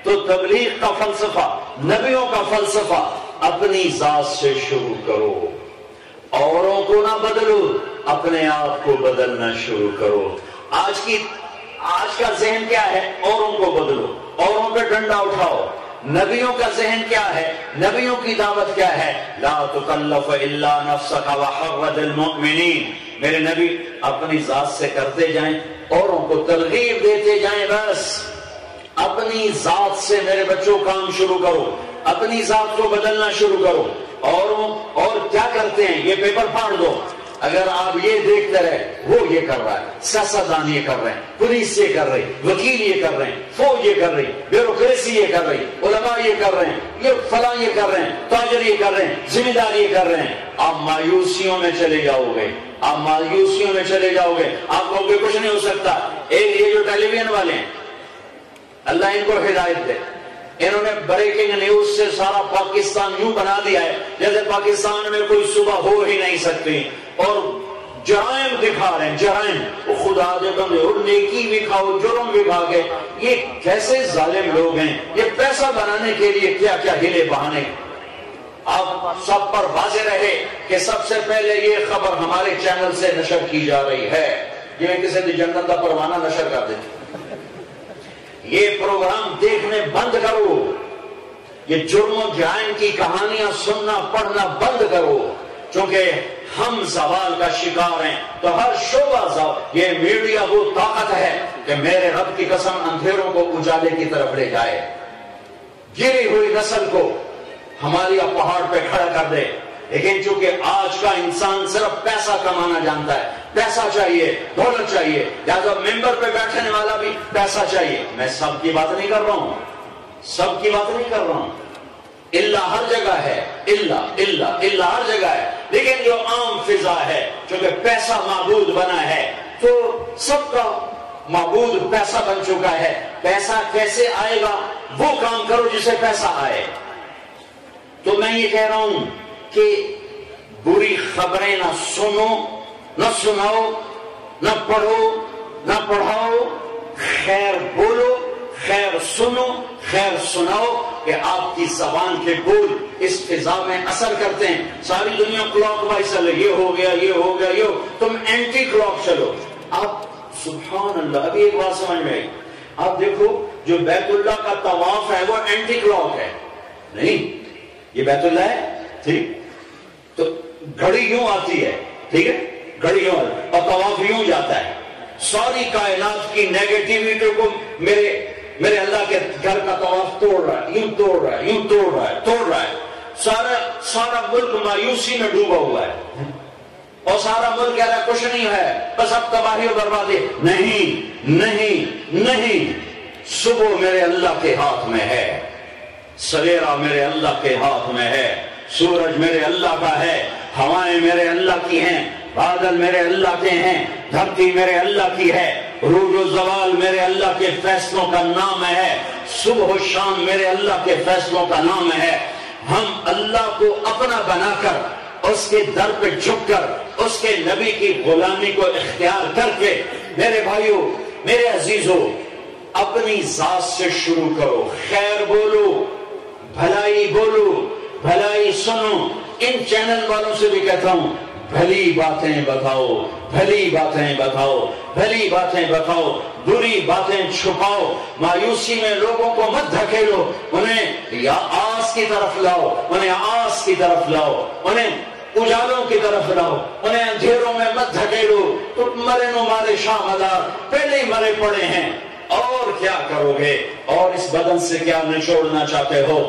تو تبلیغ کا فلسفہ, نبیوں کا فلسفہ اپنی ذات سے شروع کرو. اوروں کو نہ بدلو, اپنے آپ کو بدلنا شروع کرو. آج کا ذہن کیا ہے؟ اوروں کو بدلو, اوروں پہ ڈنڈا اٹھاؤ. نبیوں کا ذہن کیا ہے؟ نبیوں کی دعوت کیا ہے؟ لا تکلف الا نفسک وحرض المؤمنین. میرے نبی اپنی ذات سے کرتے جائیں, اوروں کو ترغیب دیتے جائیں. بس اپنی ذات سے میرے بچوں کام شروع کرو, اپنی ذات کو بدلنا شروع کرو. اور کیا کرتے ہیں؟ یہ پیپر پھاڑ دو. اگر آپ یہ دیکھتے رہے وہ یہ کر رہا ہے, سیاستدان یہ کر رہے ہیں, پولیس یہ کر رہی, وکیل یہ کر رہے ہیں, فوج یہ کر رہی, بیوروکریسی یہ کر رہی, علماء یہ کر رہے ہیں, یہ فلاں یہ کر رہے ہیں, تاجر یہ کر رہے ہیں, ذمہ دار یہ کر رہے ہیں, آپ مایوسیوں میں چلے جاؤ گے, آپ مایوسیوں میں چلے جاؤ گے. آپ کو کچھ نہیں ہو سکتا. یہ جو ٹیلی ویژن والے ہیں, اللہ ان کو ہدایت دے, انہوں نے بریکنگ نیوز سے سارا پاکستان یوں بنا دیا ہے جیسے پاکستان میں کوئی صبح ہو ہی نہیں سکتی, اور جرائم دکھا رہے ہیں, جرائم. خدا دے بندے, اور نیکی بھی کھاؤ, جرم بھی کھا کے. یہ کیسے ظالم لوگ ہیں, یہ پیسہ بنانے کے لیے کیا کیا ہیلے بہانے. آپ سب پر واضح رہے کہ سب سے پہلے یہ خبر ہمارے چینل سے نشر کی جا رہی ہے. یہ کسی نے جنت کا پروانہ نشر کر دیتے. یہ پروگرام دیکھنے بند کرو, یہ جرم و جرائم کی کہانیاں سننا پڑھنا بند کرو, چونکہ ہم زوال کا شکار ہیں. تو ہر شعبہ یہ میڈیا وہ طاقت ہے کہ میرے رب کی قسم اندھیروں کو اجالے کی طرف لے جائے, گری ہوئی نسل کو ہمارے پہاڑ پہ کھڑا کر دے. لیکن چونکہ آج کا انسان صرف پیسہ کمانا جانتا ہے, پیسہ چاہیے, دولت چاہیے, لہذا ممبر پہ بیٹھنے والا بھی پیسہ چاہیے. میں سب کی بات نہیں کر رہا ہوں, سب کی بات نہیں کر رہا ہوں. اللہ ہر جگہ ہے, اللہ ہر جگہ ہے. لیکن جو عام فضا ہے, چونکہ پیسہ معبود بنا ہے, تو سب کا معبود پیسہ بن چکا ہے. پیسہ کیسے آئے گا؟ وہ کام کرو جسے پیسہ آئے. تو میں یہ کہہ رہا ہوں کہ بری خبریں نہ سنو, نہ سناؤ, نہ پڑھو, نہ پڑھاؤ. خیر بولو, خیر سنو, خیر سناؤ, کہ آپ کی زبان کے بول اس فضا میں اثر کرتے ہیں. ساری دنیا کلاک وائز چل رہی, یہ ہو گیا, یہ ہو گیا, یہ تم اینٹی کلاک چلو. آپ سبحان اللہ, ابھی ایک بات سمجھ میں آئی. آپ دیکھو جو بیت اللہ کا طواف ہے وہ اینٹی کلاک ہے. نہیں, یہ بیت اللہ ہے, ٹھیک, تو گھڑی یوں آتی ہے، ٹھیک ہے، گھڑی یوں آتی ہے اور طواف یوں جاتا ہے. ساری کائنات کی نیگیٹیوٹی کو میرے اللہ کے گھر کا طواف توڑ رہا ہے، یوں توڑ رہا ہے، یوں توڑ رہا ہے، توڑ رہا ہے. سارا ملک مایوسی میں ڈوبا ہوا ہے اور سارا ملک کہہ رہا ہے کچھ نہیں ہے، بس اب تباہی و بربادی. نہیں نہیں نہیں، صبح میرے اللہ کے ہاتھ میں ہے، سویرا میرے اللہ کے ہاتھ میں ہے، سورج میرے اللہ کا ہے، ہوائیں میرے اللہ کی ہیں، بادل میرے اللہ کے ہیں، دھرتی میرے اللہ کی ہے، عروج و زوال میرے اللہ کے فیصلوں کا نام ہے، صبح و شام میرے اللہ کے فیصلوں کا نام ہے. ہم اللہ کو اپنا بنا کر، اس کے در پہ جھک کر، اس کے نبی کی غلامی کو اختیار کر کے، میرے بھائیوں، میرے عزیزوں، اپنی ذات سے شروع کرو. خیر بولو، بھلائی بولو، بھلائی سنو. ان چینل والوں سے بھی کہتا ہوں، بھلی باتیں بتاؤ، بھلی باتیں بتاؤ، بھلی باتیں بتاؤ، بری باتیں چھپاؤ. مایوسی میں لوگوں کو مت دھکیلو، انہیں یا آس کی طرف لاؤ، انہیں آس کی طرف لاؤ، انہیں اجالوں کی طرف لاؤ، انہیں اندھیروں میں مت دھکیلو. تو مرے نو مارے شاہ مدار، پہلے ہی مرے پڑے ہیں. اور کیا کرو گے؟ اور اس بدن سے کیا نچوڑنا چاہتے ہو؟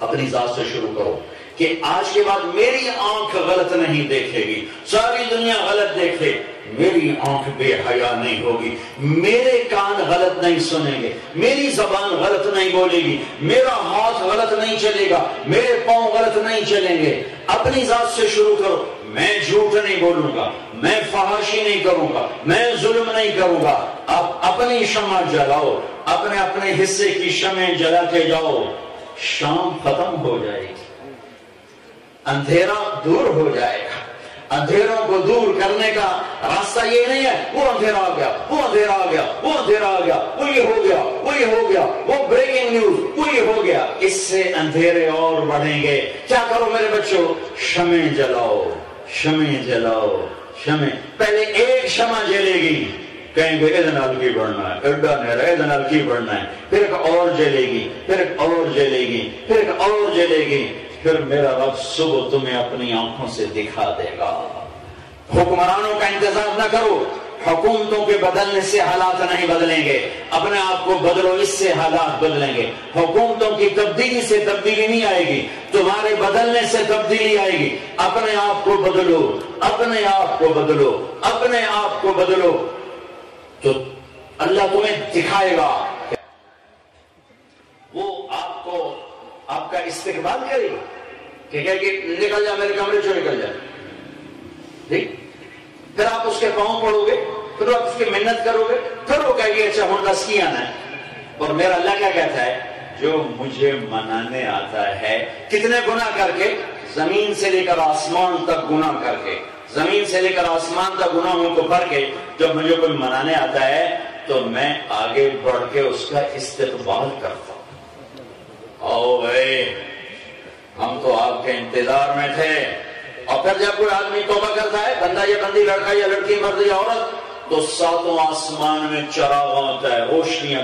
اپنی ذات سے شروع کرو کہ آج کے بعد میری آنکھ غلط نہیں دیکھے گی، ساری دنیا غلط دیکھے، میری آنکھ بے حیا نہیں ہوگی، میرے کان غلط نہیں سنیں گے، میری زبان غلط نہیں بولے گی، میرا ہاتھ غلط نہیں چلے گا، میرے پاؤں غلط نہیں چلیں گے. اپنی ذات سے شروع کرو. میں جھوٹ نہیں بولوں گا، میں فحاشی نہیں کروں گا، میں ظلم نہیں کروں گا. آپ اپنی شمع جلاؤ، اپنے حصے کی شمع جلاتے جاؤ. شام ختم ہو جائے گی، اندھیرا دور ہو جائے گا. اندھیروں کو دور کرنے کا راستہ یہ نہیں ہے وہ اندھیرا آ گیا، وہ اندھیرا آ گیا، وہ اندھیرا آ گیا، وہ یہ ہو گیا، وہ یہ ہو گیا، وہ بریکنگ نیوز، وہ یہ ہو گیا. اس سے اندھیرے اور بڑھیں گے. کیا کرو میرے بچوں؟ شمع جلاؤ، شمع جلاؤ، شمع. پہلے ایک شمع جلے گی، کہیں گے ادھر نال کی بڑھنا ہے، اڈا نیرا ادھر نال کی بڑھنا ہے. پھر ایک اور جلے گی، پھر ایک اور جلے گی، پھر ایک اور جلے گی. پھر میرا رب صبح تمہیں اپنی آنکھوں سے دکھا دے گا. حکمرانوں کا انتظار نہ کرو، حکومتوں کے بدلنے سے حالات نہیں بدلیں گے. اپنے آپ کو بدلو، اس سے حالات بدلیں گے. حکومتوں کی تبدیلی سے تبدیلی نہیں آئے گی، تمہارے بدلنے سے تبدیلی آئے گی. اپنے آپ کو بدلو، اپنے آپ کو بدلو، اپنے آپ کو بدلو، تو اللہ تمہیں دکھائے گا. وہ آپ کو آپ کا استقبال کرے گا کہ نکل جا میرے کمرے سے، نکل جا. ٹھیک، پھر آپ اس کے پاؤں پڑو گے، پھر آپ اس کی محنت کرو گے، پھر وہ کہے گی اچھا ہوں دس کی آنا ہے. اور میرا اللہ کیا کہتا ہے؟ جو مجھے منانے آتا ہے. کتنے گناہ کر کے؟ زمین سے لے کر آسمان تک گناہ کر کے، زمین سے لے کر آسمان تک گناہوں کو بھر کے. جب مجھے کوئی منانے آتا ہے تو میں آگے بڑھ کے اس کا استقبال کرتا ہوں. او بھائی، ہم تو آپ کے انتظار میں تھے. اور پھر جب کوئی آدمی توبہ کرتا ہے، بندہ یا بندی، لڑکا یا لڑکی، مرد یا عورت، تو ساتوں آسمان میں چراغ ہوتا ہے، روشنیاں